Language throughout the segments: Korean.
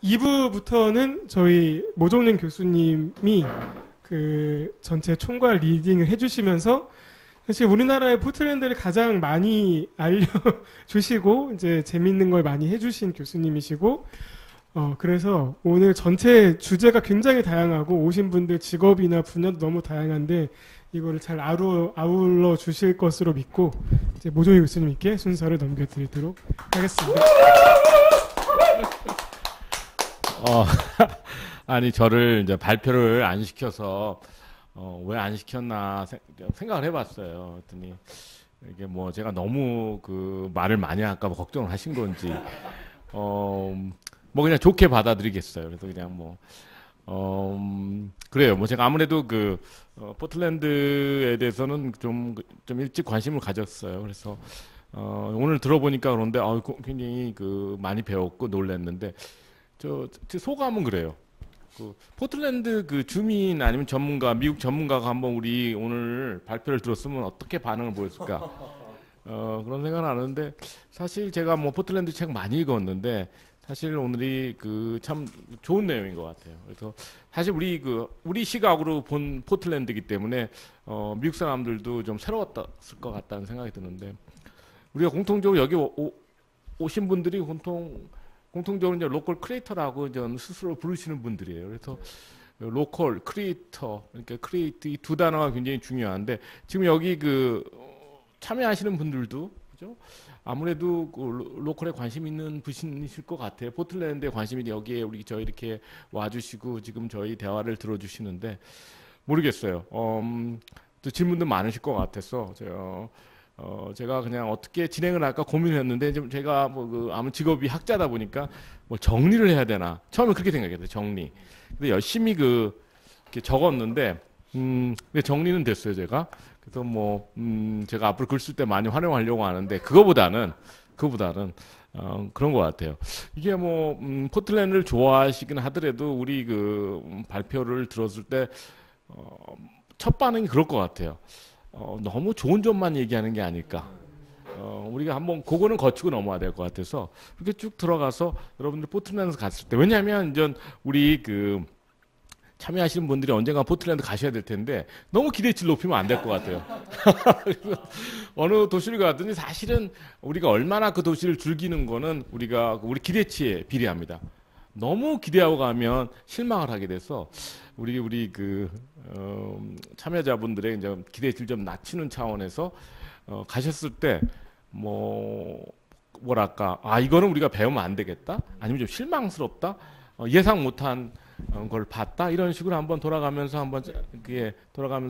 2부부터는 저희 모종린 교수님이 그 전체 총괄 리딩을 해주시면서 사실 우리나라의 포틀랜드를 가장 많이 알려주시고 이제 재밌는 걸 많이 해주신 교수님이시고 그래서 오늘 전체 주제가 굉장히 다양하고 오신 분들 직업이나 분야도 너무 다양한데 이거를 잘 아울러 주실 것으로 믿고 이제 모종린 교수님께 순서를 넘겨드리도록 하겠습니다. 아니 저를 이제 발표를 안 시켜서 왜 안 시켰나 생각을 해봤어요. 그랬더니 이게 뭐 제가 너무 그 말을 많이 할까 봐 걱정을 하신 건지 뭐 그냥 좋게 받아들이겠어요. 그래서 그냥 뭐 그래요. 뭐 제가 아무래도 그 포틀랜드에 대해서는 좀 일찍 관심을 가졌어요. 그래서 오늘 들어보니까 그런데 굉장히 그 많이 배웠고 놀랐는데 제 소감은 그래요. 그 포틀랜드 그 주민 아니면 전문가, 미국 전문가가 한번 우리 오늘 발표를 들었으면 어떻게 반응을 보였을까? 그런 생각을 하는데 사실 제가 뭐 포틀랜드 책 많이 읽었는데 사실 오늘이 그 참 좋은 내용인 것 같아요. 그래서 사실 우리 시각으로 본 포틀랜드이기 때문에 미국 사람들도 좀 새로웠을 것 같다는 생각이 드는데 우리가 공통적으로 여기 오신 분들이 공통적으로 이제 로컬 크리에이터라고 스스로 부르시는 분들이에요. 그래서 로컬 크리에이터, 그러니까 크리에이트 이 두 단어가 굉장히 중요한데 지금 여기 그 참여하시는 분들도 그죠? 아무래도 그 로컬에 관심 있는 분이실 것 같아요. 포틀랜드에 관심이 여기에 저희 이렇게 와주시고 지금 저희 대화를 들어주시는데 모르겠어요. 또 질문도 많으실 것 같아서 제가 그냥 어떻게 진행을 할까 고민을 했는데 좀 제가 아무 직업이 학자다 보니까 뭐 정리를 해야 되나 처음에 그렇게 생각했어요. 정리. 근데 열심히 이렇게 적었는데 근데 정리는 됐어요. 제가. 그래서 제가 앞으로 글 쓸 때 많이 활용하려고 하는데 그거보다는 그런 것 같아요. 이게 포틀랜드를 좋아하시긴 하더라도 우리 그 발표를 들었을 때 첫 반응이 그럴 것 같아요. 너무 좋은 점만 얘기하는 게 아닐까. 우리가 한번 그거는 거치고 넘어야 될 것 같아서 그렇게 쭉 들어가서 여러분들 포틀랜드 갔을 때 왜냐하면 이제 우리 그 참여하시는 분들이 언젠가 포틀랜드 가셔야 될 텐데 너무 기대치를 높이면 안 될 것 같아요. 어느 도시를 가든지 사실은 우리가 얼마나 그 도시를 즐기는 거는 우리 기대치에 비례합니다. 너무 기대하고 가면 실망을 하게 돼서 우리 그 참여자분들의 이제 기대치를 좀 낮추는 차원에서 가셨을 때 뭐랄까 이거는 우리가 배우면 안 되겠다 아니면 좀 실망스럽다 예상 못한 걸 봤다 이런 식으로 한번 돌아가면서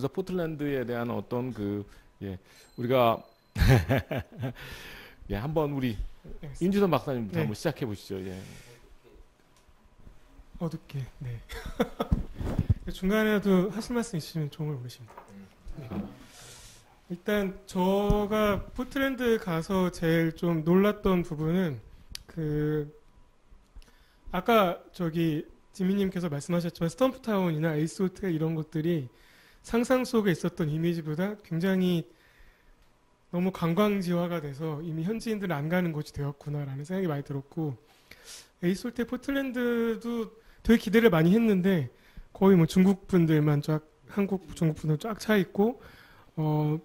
포틀랜드에 대한 어떤 우리가 예, 한번 우리 임주선 박사님부터 한번 시작해 보시죠. 예. 어둡게. 네. 중간에도 하실 말씀 있으시면 정말 모르십니다. 네. 일단 제가 포틀랜드 가서 제일 좀 놀랐던 부분은 아까 지민님께서 말씀하셨지만 스톰프타운이나 에이스 호텔 이런 것들이 상상 속에 있었던 이미지보다 굉장히 너무 관광지화가 돼서 이미 현지인들은 안 가는 곳이 되었구나라는 생각이 많이 들었고 에이스 호텔 포틀랜드도 되게 기대를 많이 했는데 거의 중국 분들만 중국 분들 쫙 차 있고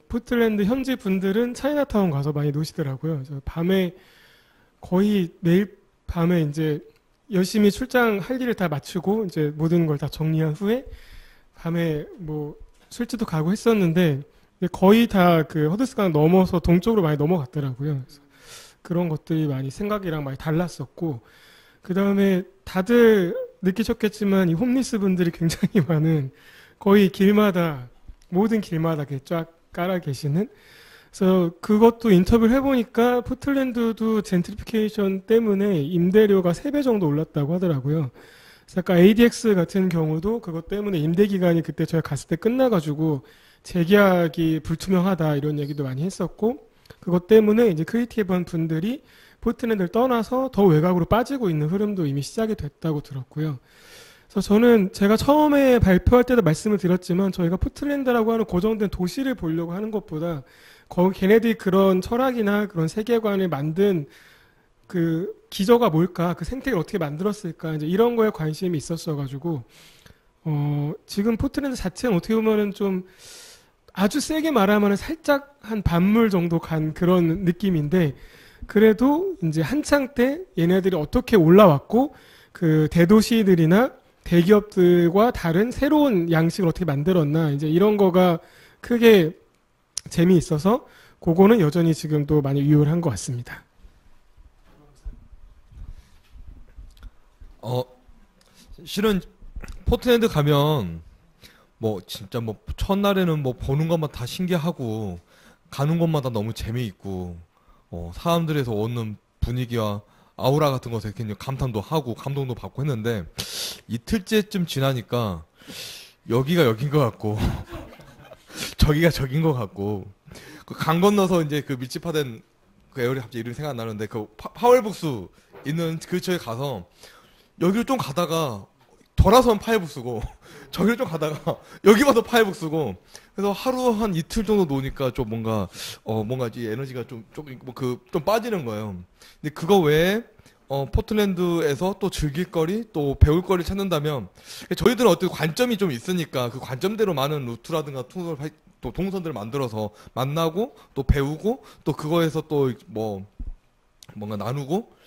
포틀랜드 현지 분들은 차이나타운 가서 많이 노시더라고요. 그래서 밤에 거의 매일 밤에 이제 열심히 출장할 일을 다 마치고 이제 모든 걸 다 정리한 후에 밤에 술집도 가고 했었는데 거의 다 그 허드슨강 넘어서 동쪽으로 많이 넘어갔더라고요. 그래서 그런 것들이 많이 생각이랑 많이 달랐었고 그 다음에 다들 느끼셨겠지만 이 홈리스 분들이 굉장히 많은 거의 모든 길마다 이렇게 쫙 깔아 계시는 그래서 그것도 인터뷰를 해보니까 포틀랜드도 젠트리피케이션 때문에 임대료가 3배 정도 올랐다고 하더라고요. 그래서 아까 ADX 같은 경우도 그것 때문에 임대 기간이 그때 저희가 갔을 때 끝나가지고 재계약이 불투명하다 이런 얘기도 많이 했었고 그것 때문에 이제 크리에이티브한 분들이 포틀랜드를 떠나서 더 외곽으로 빠지고 있는 흐름도 이미 시작이 됐다고 들었고요. 그래서 저는 제가 처음에 발표할 때도 말씀을 드렸지만 저희가 포틀랜드라고 하는 고정된 도시를 보려고 하는 것보다 걔네들이 그런 철학이나 그런 세계관을 만든 그 기저가 뭘까, 그 생태계를 어떻게 만들었을까, 이제 이런 거에 관심이 있었어가지고 지금 포트랜드 자체는 어떻게 보면은 좀 아주 세게 말하면 살짝 한 반물 정도 간 그런 느낌인데, 그래도 이제 한창 때 얘네들이 어떻게 올라왔고 그 대도시들이나 대기업들과 다른 새로운 양식을 어떻게 만들었나, 이제 이런 거가 크게 재미있어서 그거는 여전히 지금도 많이 유효한 것 같습니다. 실은 포트랜드 가면 뭐 진짜 뭐 첫날에는 뭐 보는 것만 다 신기하고 가는 곳마다 너무 재미있고 사람들에서 오는 분위기와 아우라 같은 것에 굉장히 감탄도 하고 감동도 받고 했는데, 이틀째쯤 지나니까 여기가 여긴 것 같고 저기가 저긴 것 같고, 그 강 건너서 이제 그 밀집화된 그 에어리, 갑자기 이름이 생각 안 나는데, 그 파월북수 있는 그 저에 가서 여기를 좀 가다가 돌아서면 파이북스고 저기를 좀 가다가 여기 봐도 파이북스고, 그래서 하루 한 이틀 정도 노니까 좀 뭔가 이 에너지가 좀 빠지는 거예요. 근데 그거 외에 포틀랜드에서 또 즐길 거리, 또 배울 거리 찾는다면, 저희들은 어떤 관점이 좀 있으니까 그 관점대로 많은 루트라든가 또 동선들을 만들어서 만나고 또 배우고 또 그거에서 또 뭐 뭔가 나누고,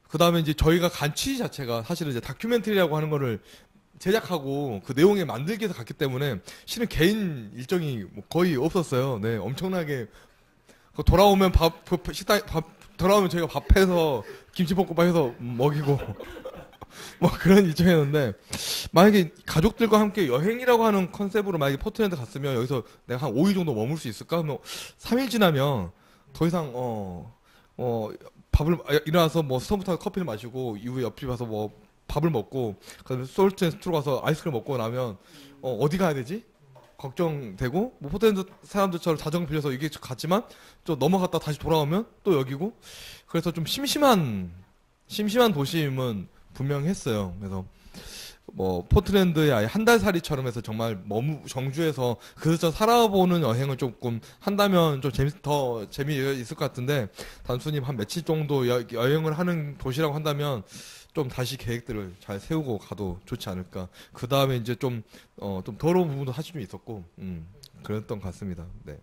그 다음에 이제 저희가 간 취지 자체가 사실은 이제 다큐멘터리라고 하는 거를 제작하고 그 내용에 만들기 위해서 갔기 때문에 실은 개인 일정이 뭐 거의 없었어요. 네, 엄청나게 돌아오면 돌아오면 저희가 밥해서 김치볶음밥 해서 먹이고 뭐 그런 일정이었는데, 만약에 가족들과 함께 여행이라고 하는 컨셉으로 만약에 포트랜드 갔으면 여기서 내가 한 5일 정도 머물 수 있을까? 하면 3일 지나면 더 이상 밥을 일어나서 뭐 스톤부터 커피를 마시고 이후에 옆집 가서 뭐 밥을 먹고 그다음에 솔트앤스트로 가서 아이스크림 먹고 나면 어디 가야 되지? 걱정되고, 뭐 포트랜드 사람들처럼 자전거 빌려서 이게 갔지만 또 넘어갔다 다시 돌아오면 또 여기고, 그래서 좀 심심한 도심은 분명했어요. 그래서 뭐 포트랜드에 아예 한 달 살이처럼 해서 정말 정주에서 그저 살아보는 여행을 조금 한다면 좀 더 재미있을 것 같은데, 단순히 한 며칠 정도 여행을 하는 도시라고 한다면 좀 다시 계획들을 잘 세우고 가도 좋지 않을까. 그 다음에 이제 좀 더러운 부분도 사실 좀 있었고, 그랬던 것 같습니다. 네.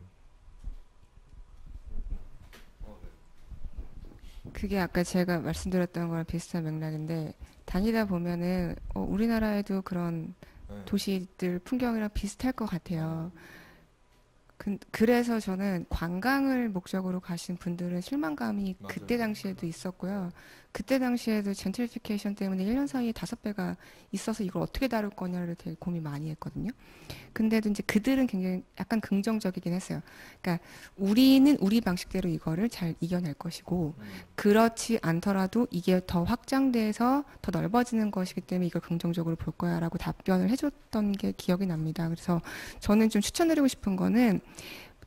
그게 아까 제가 말씀드렸던 거랑 비슷한 맥락인데, 다니다 보면은 우리나라에도 그런 도시들 풍경이랑 비슷할 것 같아요. 그래서 저는 관광을 목적으로 가신 분들은 실망감이 맞아요. 그때 당시에도 있었고요. 그때 당시에도 젠트리피케이션 때문에 1년 사이에 5배가 있어서 이걸 어떻게 다룰 거냐를 되게 고민 많이 했거든요. 근데도 이제 그들은 굉장히 약간 긍정적이긴 했어요. 그러니까 우리는 우리 방식대로 이거를 잘 이겨낼 것이고, 그렇지 않더라도 이게 더 확장돼서 더 넓어지는 것이기 때문에 이걸 긍정적으로 볼 거야라고 답변을 해줬던 게 기억이 납니다. 그래서 저는 좀 추천드리고 싶은 거는,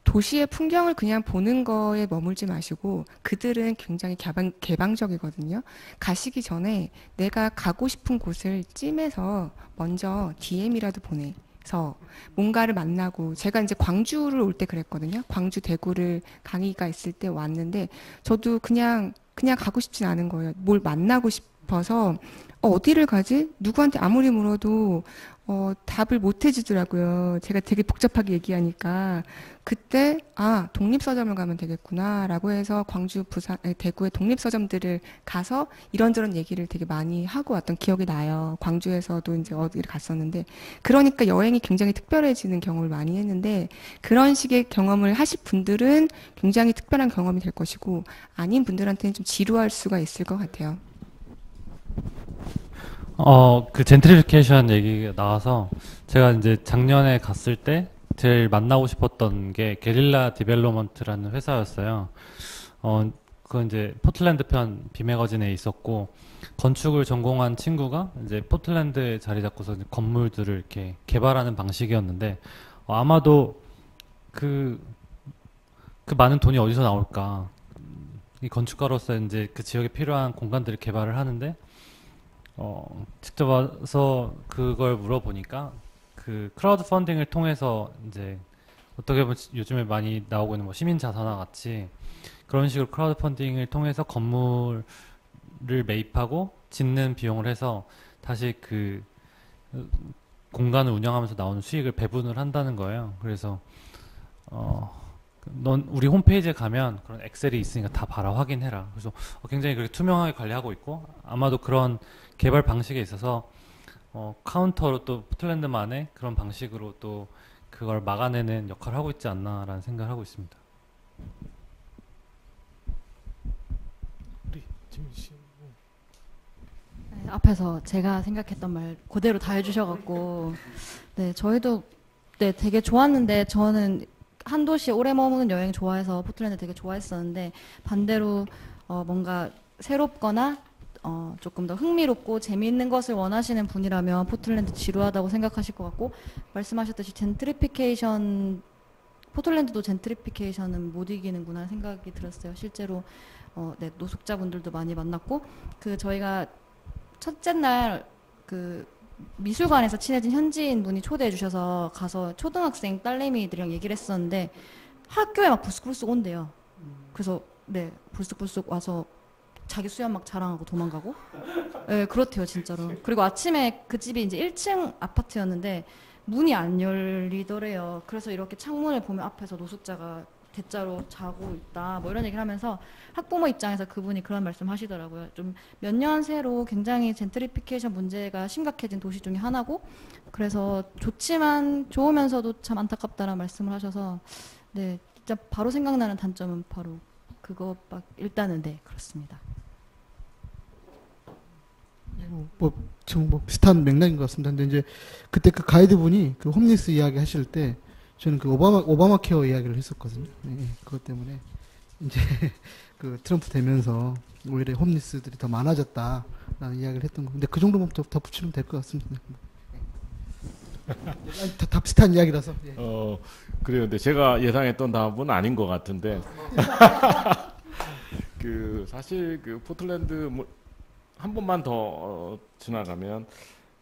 도시의 풍경을 그냥 보는 거에 머물지 마시고, 그들은 굉장히 개방적이거든요. 가시기 전에 내가 가고 싶은 곳을 찜해서 먼저 DM이라도 보내서 뭔가를 만나고, 제가 이제 광주를 올 때 그랬거든요. 광주, 대구를 강의가 있을 때 왔는데 저도 그냥 가고 싶진 않은 거예요. 뭘 만나고 싶어서 어디를 가지? 누구한테 아무리 물어도 답을 못 해주더라고요. 제가 되게 복잡하게 얘기하니까. 그때 독립서점을 가면 되겠구나라고 해서 광주, 부산, 대구의 독립서점들을 가서 이런저런 얘기를 되게 많이 하고 왔던 기억이 나요. 광주에서도 이제 어디를 갔었는데, 그러니까 여행이 굉장히 특별해지는 경험을 많이 했는데, 그런 식의 경험을 하실 분들은 굉장히 특별한 경험이 될 것이고, 아닌 분들한테는 좀 지루할 수가 있을 것 같아요. 그 젠트리피케이션 얘기가 나와서 제가 이제 작년에 갔을 때 제일 만나고 싶었던 게 게릴라 디벨로먼트라는 회사였어요. 그건 이제 포틀랜드 편 비매거진에 있었고, 건축을 전공한 친구가 이제 포틀랜드에 자리 잡고서 건물들을 이렇게 개발하는 방식이었는데, 아마도 그 많은 돈이 어디서 나올까? 이 건축가로서 이제 그 지역에 필요한 공간들을 개발을 하는데, 직접 와서 그걸 물어보니까 그 크라우드 펀딩을 통해서 이제 어떻게 보면 요즘에 많이 나오고 있는 뭐 시민 자산화 같이 그런 식으로 크라우드 펀딩을 통해서 건물을 매입하고 짓는 비용을 해서 다시 그 공간을 운영하면서 나오는 수익을 배분을 한다는 거예요. 그래서 넌 우리 홈페이지에 가면 그런 엑셀이 있으니까 다 봐라, 확인해라. 그래서 굉장히 그렇게 투명하게 관리하고 있고, 아마도 그런 개발 방식에 있어서 카운터로 또 포틀랜드만의 그런 방식으로 또 그걸 막아내는 역할을 하고 있지 않나라는 생각을 하고 있습니다. 우리 지민 씨. 네, 앞에서 제가 생각했던 말 그대로 다 해주셔갖고, 네, 저희도 네, 되게 좋았는데, 저는 한 도시에 오래 머무는 여행 좋아해서 포틀랜드 되게 좋아했었는데, 반대로 뭔가 새롭거나 조금 더 흥미롭고 재미있는 것을 원하시는 분이라면 포틀랜드 지루하다고 생각하실 것 같고, 말씀하셨듯이 포틀랜드도 젠트리피케이션은 못 이기는구나 생각이 들었어요. 실제로 네, 노숙자분들도 많이 만났고, 저희가 첫째 날 미술관에서 친해진 현지인 분이 초대해 주셔서 가서 초등학생 딸내미들이랑 얘기를 했었는데, 학교에 막 불쑥불쑥 온대요. 그래서 네, 불쑥불쑥 와서 자기 수염 막 자랑하고 도망가고, 네, 그렇대요, 진짜로. 그리고 아침에 그 집이 이제 1층 아파트였는데 문이 안 열리더래요. 그래서 이렇게 창문을 보면 앞에서 노숙자가 대자로 자고 있다, 뭐 이런 얘기를 하면서 학부모 입장에서 그분이 그런 말씀 하시더라고요. 좀 몇 년 새로 굉장히 젠트리피케이션 문제가 심각해진 도시 중에 하나고, 그래서 좋으면서도 참 안타깝다라는 말씀을 하셔서, 네, 진짜 바로 생각나는 단점은 바로 그것밖, 일단은 네, 그렇습니다. 지금 비슷한 맥락인 것 같습니다. 근데 이제 그때 그 가이드분이 그 홈리스 이야기 하실 때 저는 그 오바마 케어 이야기를 했었거든요. 네, 그것 때문에 이제 그 트럼프 되면서 오히려 홈리스들이 더 많아졌다라는 이야기를 했던 거. 근데 그 정도만 더 붙이면 될 것 같습니다. 다 비슷한 이야기라서. 예. 그래요. 근데 제가 예상했던 답은 아닌 것 같은데. 사실 포틀랜드 한 번만 더 지나가면,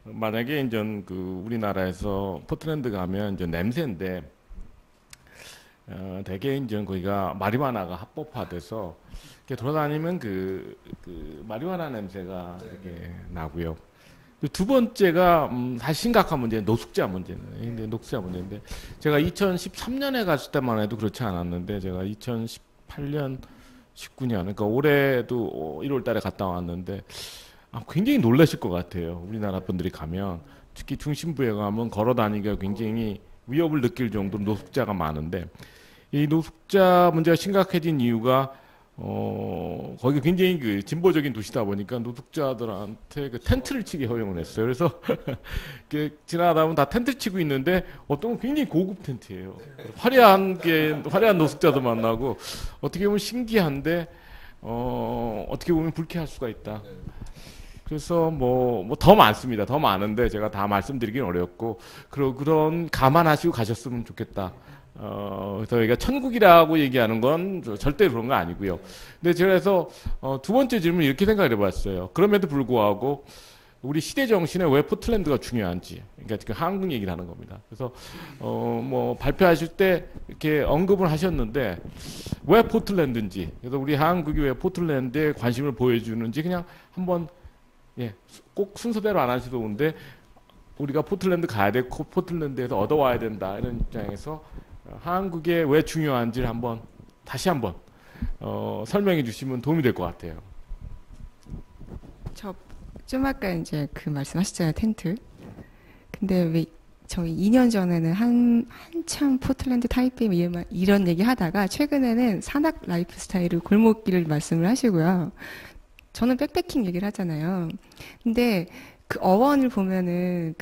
만약에 이제 우리나라에서 포틀랜드 가면 이제 냄새인데, 대개 이제 거기가 마리화나가 합법화돼서 이렇게 돌아다니면 마리화나 냄새가 이렇게 나고요. 두 번째가 사실 심각한 문제는 노숙자 문제인데, 제가 2013년에 갔을 때만 해도 그렇지 않았는데, 제가 2018년 19년, 그러니까 올해도 1월 달에 갔다 왔는데, 굉장히 놀라실 것 같아요. 우리나라 분들이 가면, 특히 중심부에 가면 걸어 다니기가 굉장히 위협을 느낄 정도로 노숙자가 많은데, 이 노숙자 문제가 심각해진 이유가 거기 굉장히 진보적인 도시다 보니까 노숙자들한테 텐트를 치게 허용을 했어요. 그래서 지나가다 보면 다 텐트 치고 있는데, 어떤 건 굉장히 고급 텐트예요. 화려한 노숙자도 만나고, 어떻게 보면 신기한데 어떻게 보면 불쾌할 수가 있다. 그래서 더 많습니다. 더 많은데 제가 다 말씀드리긴 어렵고, 그런 감안하시고 가셨으면 좋겠다. 저희가 천국이라고 얘기하는 건 절대 그런 거 아니고요. 근데 제가 그래서 두 번째 질문 이렇게 생각을 해봤어요. 그럼에도 불구하고 우리 시대 정신에 왜 포틀랜드가 중요한지, 그러니까 한국 얘기를 하는 겁니다. 그래서 발표하실 때 이렇게 언급을 하셨는데, 왜 포틀랜드인지, 그래서 우리 한국이 왜 포틀랜드에 관심을 보여주는지 그냥 한번, 꼭 순서대로 안 하셔도 좋은데, 우리가 포틀랜드 가야 되고 포틀랜드에서 얻어와야 된다, 이런 입장에서 한국에 왜 중요한지를 다시 한번 설명해 주시면 도움이 될 것 같아요. 좀 아까 이제 말씀하셨잖아요, 텐트. 근데 왜 저희 2년 전에는 한참 포틀랜드 타이페이 이런 얘기 하다가, 최근에는 산악 라이프 스타일을 골목길을 말씀을 하시고요. 저는 백패킹 얘기를 하잖아요. 근데 그 어원을 보면은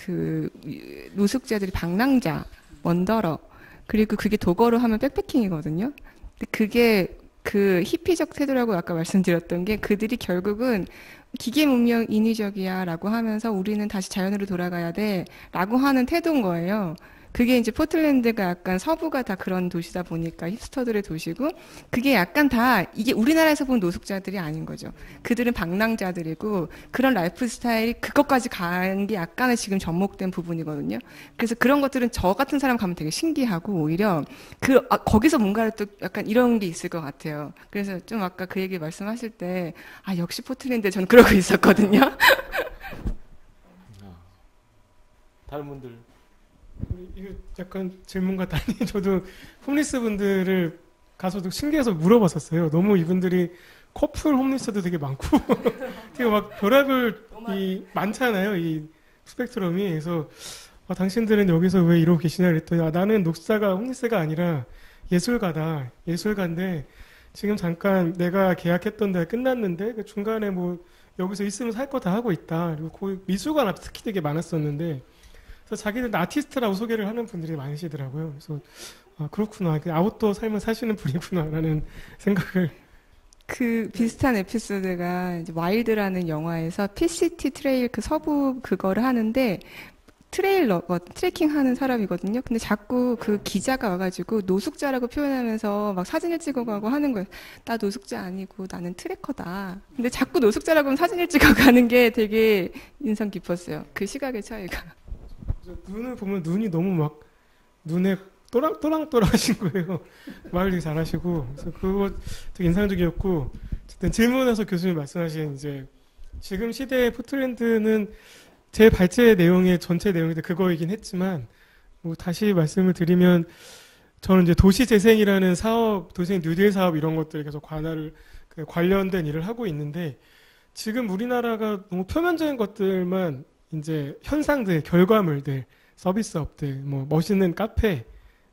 노숙자들이 방랑자, 원더러, 그리고 그게 독어로 하면 백패킹이거든요. 근데 그게 히피적 태도라고 아까 말씀드렸던 게, 그들이 결국은 기계 문명 인위적이야 라고 하면서 우리는 다시 자연으로 돌아가야 돼 라고 하는 태도인 거예요. 그게 이제 포틀랜드가 약간 서부가 다 그런 도시다 보니까 힙스터들의 도시고 그게 약간 다 이게 우리나라에서 본 노숙자들이 아닌 거죠. 그들은 방랑자들이고 그런 라이프 스타일이 그것까지 간 게 약간의 지금 접목된 부분이거든요. 그래서 그런 것들은 저 같은 사람 가면 되게 신기하고 오히려 거기서 뭔가를 또 약간 이런 게 있을 것 같아요. 그래서 좀 아까 그 얘기 말씀하실 때 역시 포틀랜드 저는 그러고 있었거든요. 다른 분들 이거 약간 질문과 달리 저도 홈리스 분들을 가서도 신기해서 물어봤었어요. 너무 이분들이 커플 홈리스도 되게 많고 되게 막 별의별이 많잖아요. 이 스펙트럼이. 그래서 당신들은 여기서 왜 이러고 계시냐 그랬더니 나는 녹사가 홈리스가 아니라 예술가다. 예술가인데 지금 잠깐 내가 계약했던 데가 끝났는데 그 중간에 뭐 여기서 있으면 살 거 다 하고 있다. 그리고 그 미술관 앞에 특히 되게 많았었는데 그래서 자기들 아티스트라고 소개를 하는 분들이 많으시더라고요. 그래서 그렇구나. 아웃도어 삶을 사시는 분이구나라는 생각을. 그 비슷한 에피소드가 이제 와일드라는 영화에서 피시티 트레일 그 서부 그거를 하는데 트레킹 하는 사람이거든요. 근데 자꾸 그 기자가 와가지고 노숙자라고 표현하면서 막 사진을 찍어가고 하는 거예요. 나 노숙자 아니고 나는 트래커다. 근데 자꾸 노숙자라고 하면 사진을 찍어가는 게 되게 인상 깊었어요. 그 시각의 차이가. 눈을 보면 눈이 너무 막 눈에 또랑또랑하신 거예요. 말 되게 잘하시고. 그래서 그거 되게 인상적이었고. 어쨌든 질문에서 교수님 말씀하신 이제 지금 시대의 포틀랜드는 제 발제 내용의 전체 내용이 그거이긴 했지만 뭐 다시 말씀을 드리면 저는 이제 도시재생이라는 사업, 도시재생 뉴딜 사업 이런 것들 계속 관련된 일을 하고 있는데 지금 우리나라가 너무 표면적인 것들만 이제 현상들, 결과물들, 서비스업들, 뭐 멋있는 카페,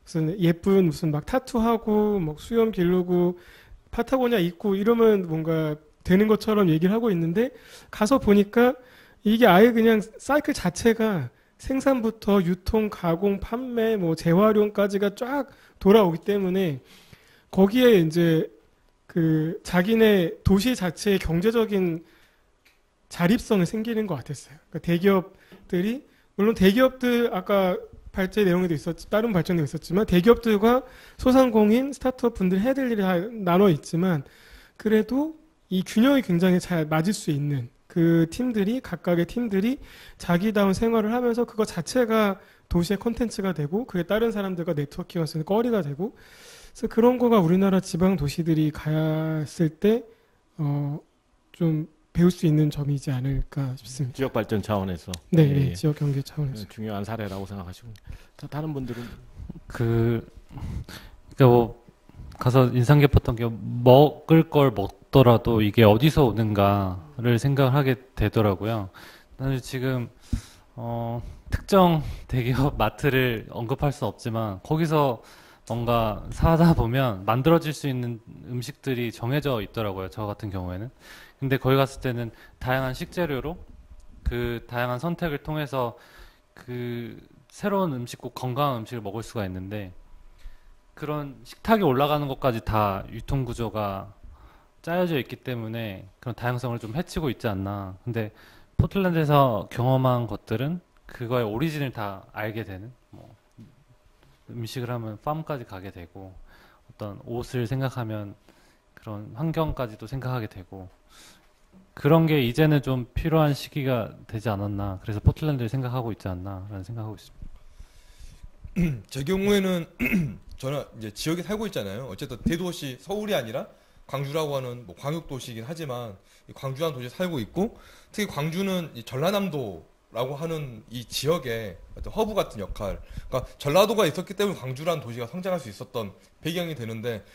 무슨 예쁜 무슨 막 타투하고 막 수염 기르고 파타고니아 입고 이러면 뭔가 되는 것처럼 얘기를 하고 있는데 가서 보니까 이게 아예 그냥 사이클 자체가 생산부터 유통, 가공, 판매, 뭐 재활용까지가 쫙 돌아오기 때문에 거기에 이제 그 자기네 도시 자체의 경제적인 자립성이 생기는 것 같았어요. 그러니까 대기업들이 물론 대기업들 아까 발제 내용에도 다른 발전도 있었지만 대기업들과 소상공인 스타트업 분들 해야 될 일이 다 나눠 있지만 그래도 이 균형이 굉장히 잘 맞을 수 있는 그 팀들이 각각의 팀들이 자기다운 생활을 하면서 그거 자체가 도시의 콘텐츠가 되고 그게 다른 사람들과 네트워킹할 수 있는 거리가 되고 그래서 그런 거가 우리나라 지방 도시들이 갔을 때 좀 배울 수 있는 점이지 않을까 싶습니다. 지역 발전 차원에서. 네, 예, 예. 지역 경제 차원에서 중요한 사례라고 생각하시고 다른 분들은 그러니까 뭐 가서 인상 깊었던 게 먹을 걸 먹더라도 이게 어디서 오는가를 생각을 하게 되더라고요. 사실 지금 특정 대기업 마트를 언급할 수는 없지만 거기서 뭔가 사다 보면 만들어질 수 있는 음식들이 정해져 있더라고요. 저 같은 경우에는. 근데 거기 갔을 때는 다양한 식재료로 그 다양한 선택을 통해서 그 새로운 음식과 건강한 음식을 먹을 수가 있는데 그런 식탁에 올라가는 것까지 다 유통 구조가 짜여져 있기 때문에 그런 다양성을 좀 해치고 있지 않나. 근데 포틀랜드에서 경험한 것들은 그거의 오리진을 다 알게 되는, 뭐 음식을 하면 팜까지 가게 되고 어떤 옷을 생각하면 그런 환경까지도 생각하게 되고 그런 게 이제는 좀 필요한 시기가 되지 않았나. 그래서 포틀랜드를 생각하고 있지 않나라는 생각하고 있습니다. 제 경우에는 저는 이제 지역에 살고 있잖아요. 어쨌든 대도시 서울이 아니라 광주라고 하는 뭐 광역도시이긴 하지만 이 광주라는 도시에 살고 있고 특히 광주는 이 전라남도라고 하는 이 지역의 어떤 허브 같은 역할. 그러니까 전라도가 있었기 때문에 광주라는 도시가 성장할 수 있었던 배경이 되는데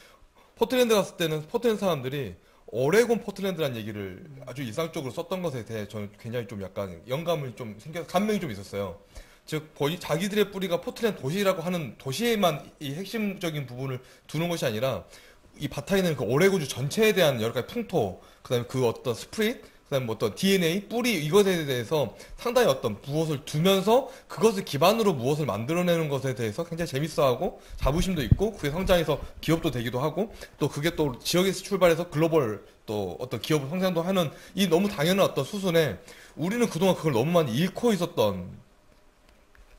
포틀랜드 갔을 때는 포틀랜드 사람들이 오레곤 포틀랜드라는 얘기를 아주 일상적으로 썼던 것에 대해 저는 굉장히 좀 약간 영감을 좀 생겨서 감명이 좀 있었어요. 즉 자기들의 뿌리가 포틀랜드 도시라고 하는 도시에만 이 핵심적인 부분을 두는 것이 아니라 이 바타에 있는 그 오레곤주 전체에 대한 여러 가지 풍토, 그다음에 그 어떤 스프릿, 그다음에 뭐 어떤 DNA, 뿌리 이것에 대해서 상당히 어떤 무엇을 두면서 그것을 기반으로 무엇을 만들어내는 것에 대해서 굉장히 재밌어하고 자부심도 있고 그게 성장해서 기업도 되기도 하고 또 그게 또 지역에서 출발해서 글로벌 또 어떤 기업을 성장도 하는 이 너무 당연한 어떤 수순에 우리는 그동안 그걸 너무 많이 잃고 있었던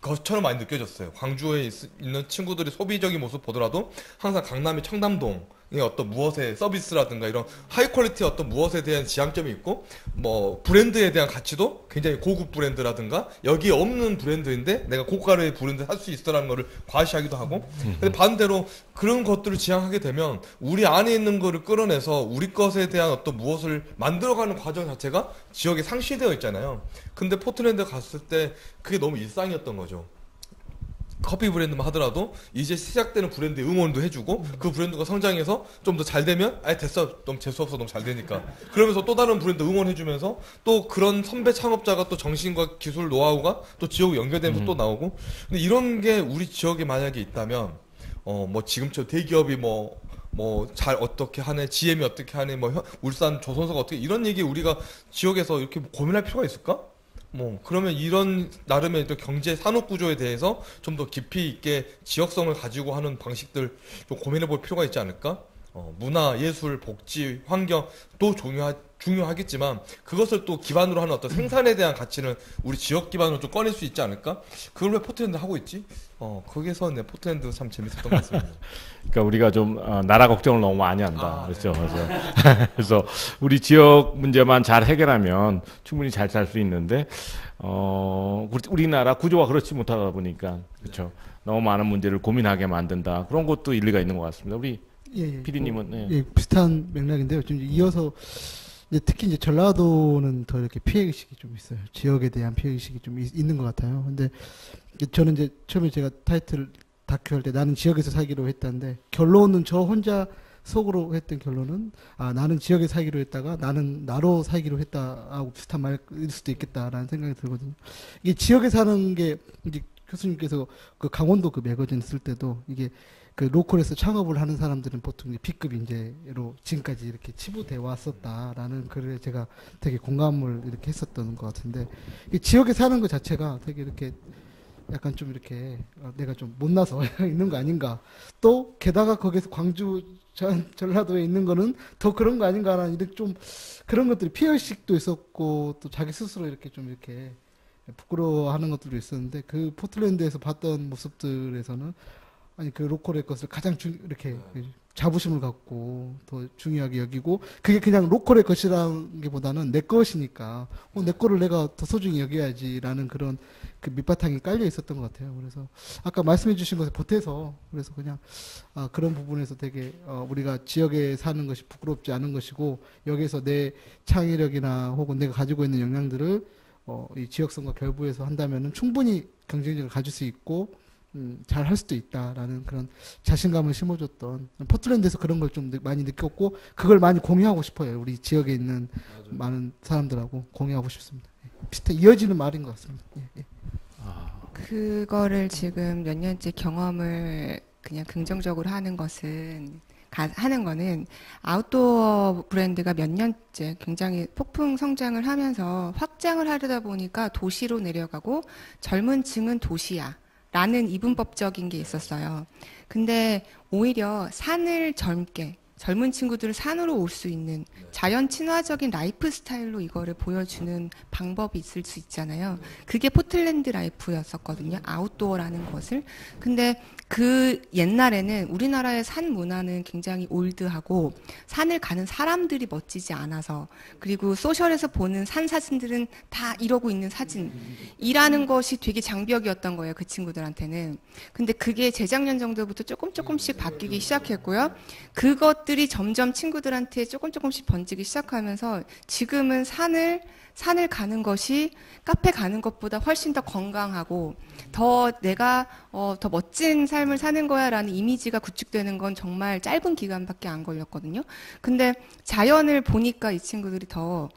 것처럼 많이 느껴졌어요. 광주에 있는 친구들이 소비적인 모습 보더라도 항상 강남의 청담동 어떤 무엇의 서비스라든가 이런 하이 퀄리티의 어떤 무엇에 대한 지향점이 있고 뭐 브랜드에 대한 가치도 굉장히 고급 브랜드라든가 여기에 없는 브랜드인데 내가 고가의 브랜드 살 수 있어라는 거를 과시하기도 하고 근데 반대로 그런 것들을 지향하게 되면 우리 안에 있는 거를 끌어내서 우리 것에 대한 어떤 무엇을 만들어가는 과정 자체가 지역에 상시되어 있잖아요. 근데 포틀랜드 갔을 때 그게 너무 일상이었던 거죠. 커피 브랜드만 하더라도 이제 시작되는 브랜드 응원도 해주고 그 브랜드가 성장해서 좀 더 잘 되면 아예 됐어 너무 재수없어 너무 잘 되니까 그러면서 또 다른 브랜드 응원해주면서 또 그런 선배 창업자가 또 정신과 기술 노하우가 또 지역에 연결되면서 또 나오고 근데 이런 게 우리 지역에 만약에 있다면 뭐 지금처럼 대기업이 뭐 잘 어떻게 하네 GM이 어떻게 하네 뭐 울산 조선소가 어떻게 이런 얘기 우리가 지역에서 이렇게 고민할 필요가 있을까? 뭐 그러면 이런 나름의 또 경제 산업 구조에 대해서 좀 더 깊이 있게 지역성을 가지고 하는 방식들 좀 고민해 볼 필요가 있지 않을까? 문화, 예술, 복지, 환경 또 중요하겠지만 그것을 또 기반으로 하는 어떤 생산에 대한 가치는 우리 지역 기반으로 좀 꺼낼 수 있지 않을까? 그걸 왜 포틀랜드 하고 있지? 거기서 내 포틀랜드 참 재밌었던 것 같습니다. 그러니까 우리가 좀 나라 걱정을 너무 많이 한다. 그렇죠. 그래서 우리 지역 문제만 잘 해결하면 충분히 잘 살 수 있는데 우리나라 구조가 그렇지 못하다 보니까 그렇죠. 너무 많은 문제를 고민하게 만든다. 그런 것도 일리가 있는 것 같습니다. 우리 PD님은 예, 비슷한 맥락인데요. 좀 이어서 이제 특히 이제 전라도는 더 이렇게 피해 의식이 좀 있어요. 지역에 대한 피해 의식이 좀 있는 것 같아요. 근데 저는 이제 처음에 제가 타이틀 다큐 할 때 나는 지역에서 살기로 했다는데 결론은 저 혼자 속으로 했던 결론은 나는 지역에 살기로 했다가 나는 나로 살기로 했다하고 비슷한 말일 수도 있겠다라는 생각이 들거든요. 이게 지역에 사는 게 이제 교수님께서 그 강원도 그 매거진 쓸 때도 이게 그 로컬에서 창업을 하는 사람들은 보통 이제 B급 인재로 지금까지 이렇게 치부돼 왔었다라는 글에 제가 되게 공감을 이렇게 했었던 것 같은데 이 지역에 사는 것 자체가 되게 이렇게 약간 좀 이렇게 내가 좀 못나서 있는 거 아닌가 또 게다가 거기서 광주 전라도에 있는 거는 더 그런 거 아닌가라는 이렇게 좀 그런 것들이 피해의식도 있었고 또 자기 스스로 이렇게 좀 이렇게 부끄러워하는 것들도 있었는데 그 포틀랜드에서 봤던 모습들에서는 아니 그 로컬의 것을 가장 이렇게 자부심을 갖고 더 중요하게 여기고 그게 그냥 로컬의 것이라는 게보다는 내 것이니까 내 거를 내가 더 소중히 여겨야지라는 그런 그 밑바탕이 깔려 있었던 것 같아요. 그래서 아까 말씀해주신 것에 보태서 그래서 그냥 그런 부분에서 되게 우리가 지역에 사는 것이 부끄럽지 않은 것이고 여기에서 내 창의력이나 혹은 내가 가지고 있는 역량들을 이 지역성과 결부해서 한다면은 충분히 경쟁력을 가질 수 있고 잘 할 수도 있다라는 그런 자신감을 심어줬던 포틀랜드에서 그런 걸 좀 많이 느꼈고 그걸 많이 공유하고 싶어요. 우리 지역에 있는 많은 사람들하고 공유하고 싶습니다. 비슷한 이어지는 말인 것 같습니다. 그거를 지금 몇 년째 경험을 그냥 긍정적으로 하는 거는 아웃도어 브랜드가 몇 년째 굉장히 폭풍 성장을 하면서 확장을 하려다 보니까 도시로 내려가고 젊은 층은 도시야. 라는 이분법적인 게 있었어요. 근데 오히려 산을 젊은 친구들을 산으로 올 수 있는 자연 친화적인 라이프 스타일로 이거를 보여주는 방법이 있을 수 있잖아요. 그게 포틀랜드 라이프였었거든요. 아웃도어라는 것을. 근데 그 옛날에는 우리나라의 산 문화는 굉장히 올드하고 산을 가는 사람들이 멋지지 않아서 그리고 소셜에서 보는 산 사진들은 다 이러고 있는 사진이라는 것이 되게 장벽이었던 거예요. 그 친구들한테는. 근데 그게 재작년 정도부터 조금씩 바뀌기 시작했고요. 그것들이 점점 친구들한테 조금씩 번지기 시작하면서 지금은 산을 가는 것이 카페 가는 것보다 훨씬 더 건강하고 더 내가 더 멋진 삶을 사는 거야라는 이미지가 구축되는 건 정말 짧은 기간밖에 안 걸렸거든요. 근데 자연을 보니까 이 친구들이 더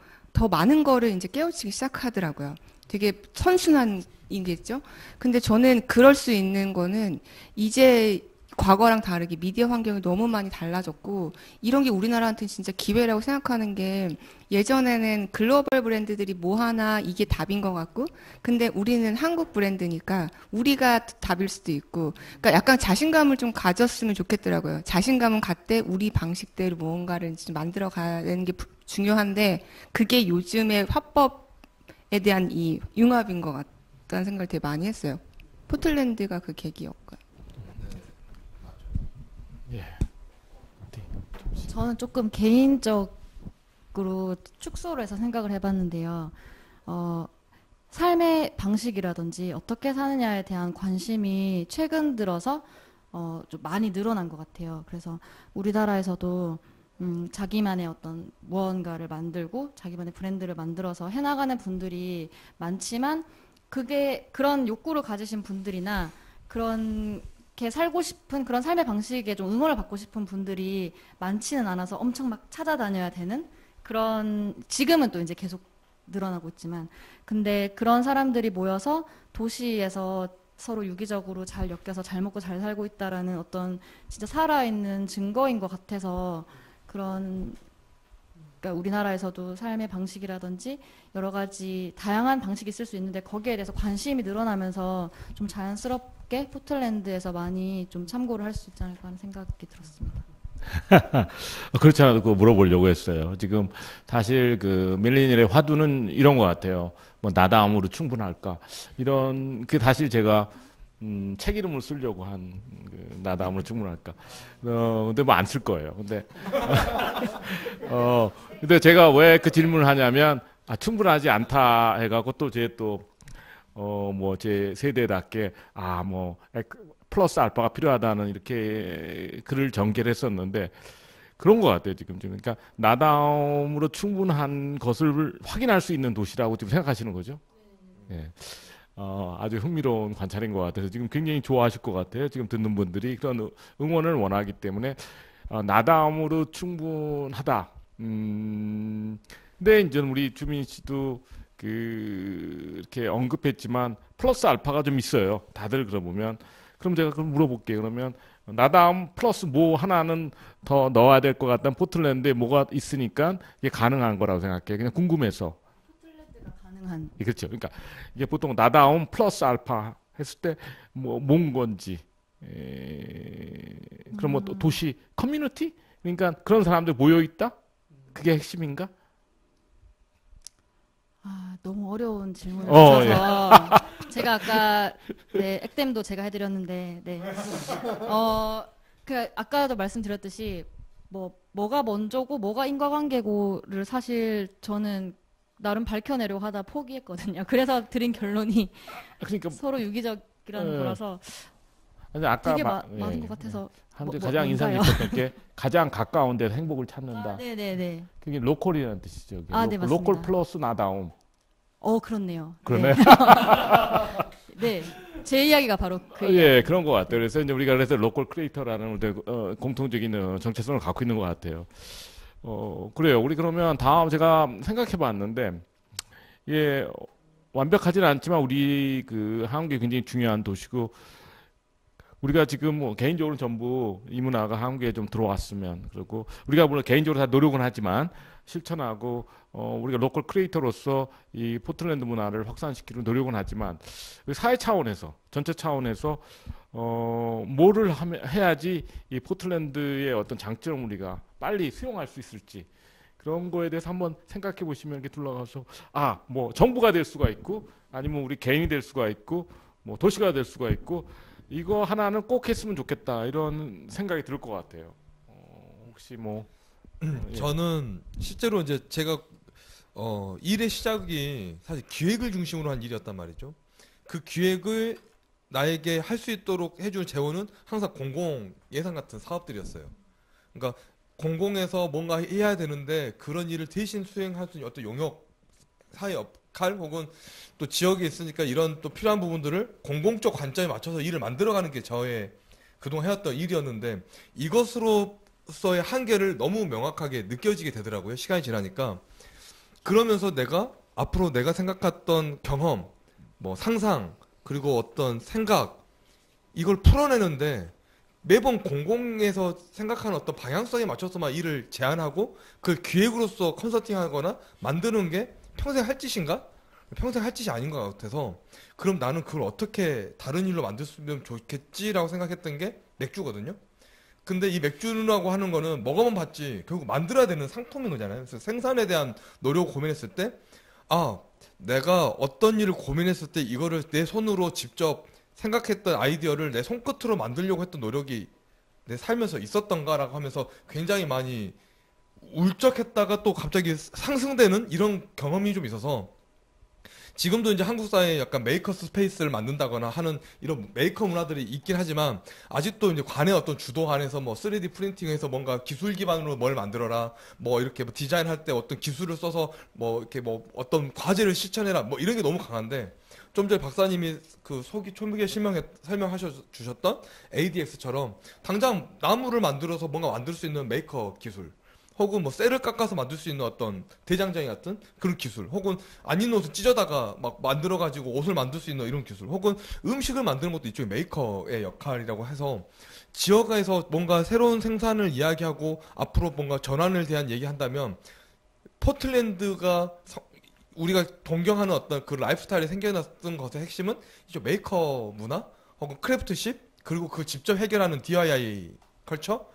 많은 거를 이제 깨우치기 시작하더라고요. 되게 선순환이겠죠. 근데 저는 그럴 수 있는 거는 이제 과거랑 다르게 미디어 환경이 너무 많이 달라졌고 이런 게 우리나라한테는 진짜 기회라고 생각하는 게 예전에는 글로벌 브랜드들이 뭐 하나 이게 답인 것 같고 근데 우리는 한국 브랜드니까 우리가 답일 수도 있고 그러니까 약간 자신감을 좀 가졌으면 좋겠더라고요. 자신감은 갖되 우리 방식대로 무언가를 좀 만들어 가는 게 중요한데 그게 요즘의 화법에 대한 이 융합인 것 같다는 생각을 되게 많이 했어요. 포틀랜드가 그 계기였고요. 예. 저는 조금 개인적으로 축소를 해서 생각을 해봤는데요. 삶의 방식이라든지 어떻게 사느냐에 대한 관심이 최근 들어서 좀 많이 늘어난 것 같아요. 그래서 우리나라에서도 자기만의 어떤 무언가를 만들고 자기만의 브랜드를 만들어서 해나가는 분들이 많지만 그게 그런 욕구를 가지신 분들이나 그렇게 살고 싶은 그런 삶의 방식에 좀 응원을 받고 싶은 분들이 많지는 않아서 엄청 막 찾아다녀야 되는 그런 지금은 또 이제 계속 늘어나고 있지만 근데 그런 사람들이 모여서 도시에서 서로 유기적으로 잘 엮여서 잘 먹고 잘 살고 있다라는 어떤 진짜 살아있는 증거인 것 같아서 그러니까 우리나라에서도 삶의 방식이라든지 여러 가지 다양한 방식이 있을 수 있는데 거기에 대해서 관심이 늘어나면서 좀 자연스럽게 포틀랜드에서 많이 좀 참고를 할 수 있지 않을까 하는 생각이 들었습니다. 그렇지 않아도 그거 물어보려고 했어요. 지금 사실 그 밀레니얼의 화두는 이런 것 같아요. 뭐 나다움으로 충분할까 이런 그 사실 제가 책 이름을 쓰려고 한 그 나다움으로 충분할까. 근데 뭐 안 쓸 거예요. 근데 제가 왜 그 질문을 하냐면 충분하지 않다 해갖고 또 제 뭐 제 세대답게 뭐 플러스 알파가 필요하다는 이렇게 글을 전개를 했었는데 그런 것 같아요 지금. 그러니까 나다움으로 충분한 것을 확인할 수 있는 도시라고 지금 생각하시는 거죠? 예. 아주 흥미로운 관찰인 것 같아서 지금 굉장히 좋아하실 것 같아요. 지금 듣는 분들이 그런 응원을 원하기 때문에 나다움으로 충분하다. 근데 이제 우리 주민 씨도 이렇게 언급했지만 플러스 알파가 좀 있어요. 다들 그러보면. 그럼 제가 그럼 물어볼게요. 그러면 나다움 플러스 뭐 하나는 더 넣어야 될 것 같다는 포틀랜드에 뭐가 있으니까 이게 가능한 거라고 생각해요. 그냥 궁금해서. 포틀랜드가 가능한. 그렇죠. 그러니까 이게 보통 나다움 플러스 알파 했을 때 뭔 건지. 그럼 뭐 또 도시 커뮤니티? 그러니까 그런 사람들 모여 있다? 그게 핵심인가? 너무 어려운 질문을 주셔서 예. 제가 아까 액땜도 제가 해드렸는데 그 아까도 말씀드렸듯이 뭐가 먼저고 뭐가 인과관계고를 사실 저는 나름 밝혀내려고 하다 포기했거든요. 그래서 드린 결론이 그러니까 서로 유기적이라는 거라서 아니, 아까 되게 많은 것 같아서 가장 인상 깊었던 게 가장 가까운 데서 행복을 찾는다. 네네네. 그게 로컬이라는 뜻이죠. 네, 맞습니다. 로컬 플러스 나다움. 그렇네요. 그러네. 네. 제 이야기가 바로 그 예, 그런 것 같아요. 그래서 이제 우리가 그래서 로컬 크리에이터라는 공통적인 정체성을 갖고 있는 것 같아요. 그래요. 우리 그러면 다음 제가 생각해 봤는데, 예, 완벽하지는 않지만 우리 그 한국이 굉장히 중요한 도시고, 우리가 지금 뭐 개인적으로 전부 이 문화가 한국에 좀 들어왔으면, 그리고 우리가 물론 개인적으로 다 노력은 하지만 실천하고 우리가 로컬 크리에이터로서 이 포틀랜드 문화를 확산시키려고 노력은 하지만 사회 차원에서 전체 차원에서 뭐를 해야지 이 포틀랜드의 어떤 장점을 우리가 빨리 수용할 수 있을지 그런 거에 대해서 한번 생각해 보시면 이렇게 둘러가서 뭐 정부가 될 수가 있고 아니면 우리 개인이 될 수가 있고 뭐 도시가 될 수가 있고 이거 하나는 꼭 했으면 좋겠다 이런 생각이 들 것 같아요. 혹시 뭐 저는 실제로 이제 제가 일의 시작이 사실 기획을 중심으로 한 일이었단 말이죠. 그 기획을 나에게 할 수 있도록 해줄 재원은 항상 공공 예산 같은 사업들이었어요. 그러니까 공공에서 뭔가 해야 되는데 그런 일을 대신 수행할 수 있는 어떤 용역 사회 역할 혹은 또 지역에 있으니까 이런 또 필요한 부분들을 공공적 관점에 맞춰서 일을 만들어가는 게 저의 그동안 해왔던 일이었는데 이것으로서의 한계를 너무 명확하게 느껴지게 되더라고요. 시간이 지나니까. 그러면서 내가 앞으로 내가 생각했던 경험, 뭐 상상, 그리고 어떤 생각 이걸 풀어내는데 매번 공공에서 생각하는 어떤 방향성에 맞춰서만 일을 제안하고 그걸 기획으로서 컨설팅하거나 만드는 게 평생 할 짓인가? 평생 할 짓이 아닌 것 같아서 그럼 나는 그걸 어떻게 다른 일로 만들면 좋겠지라고 생각했던 게 맥주거든요. 근데 이 맥주라고 하는 거는 먹어만 봤지 결국 만들어야 되는 상품인 거잖아요. 그래서 생산에 대한 노력을 고민했을 때 내가 어떤 일을 고민했을 때 이거를 내 손으로 직접 생각했던 아이디어를 내 손끝으로 만들려고 했던 노력이 내 살면서 있었던가라고 하면서 굉장히 많이 울적했다가 또 갑자기 상승되는 이런 경험이 좀 있어서 지금도 이제 한국 사회에 약간 메이커 스페이스를 만든다거나 하는 이런 메이커 문화들이 있긴 하지만 아직도 이제 관의 어떤 주도 안에서 뭐 3D 프린팅해서 뭔가 기술 기반으로 뭘 만들어라 뭐 이렇게 뭐 디자인할 때 어떤 기술을 써서 뭐 이렇게 뭐 어떤 과제를 실천해라 뭐 이런 게 너무 강한데 좀 전에 박사님이 그 초기에 설명하셔 주셨던 ADX처럼 당장 나무를 만들어서 뭔가 만들 수 있는 메이커 기술 혹은 뭐 셀을 깎아서 만들 수 있는 어떤 대장장이 같은 그런 기술 혹은 안 입는 옷을 찢어다가 막 만들어가지고 옷을 만들 수 있는 이런 기술 혹은 음식을 만드는 것도 이쪽에 메이커의 역할이라고 해서 지역에서 뭔가 새로운 생산을 이야기하고 앞으로 뭔가 전환을 대한 얘기한다면 포틀랜드가 우리가 동경하는 어떤 그 라이프스타일이 생겨났던 것의 핵심은 이쪽 메이커 문화 혹은 크래프트십 그리고 그 직접 해결하는 DIY 컬처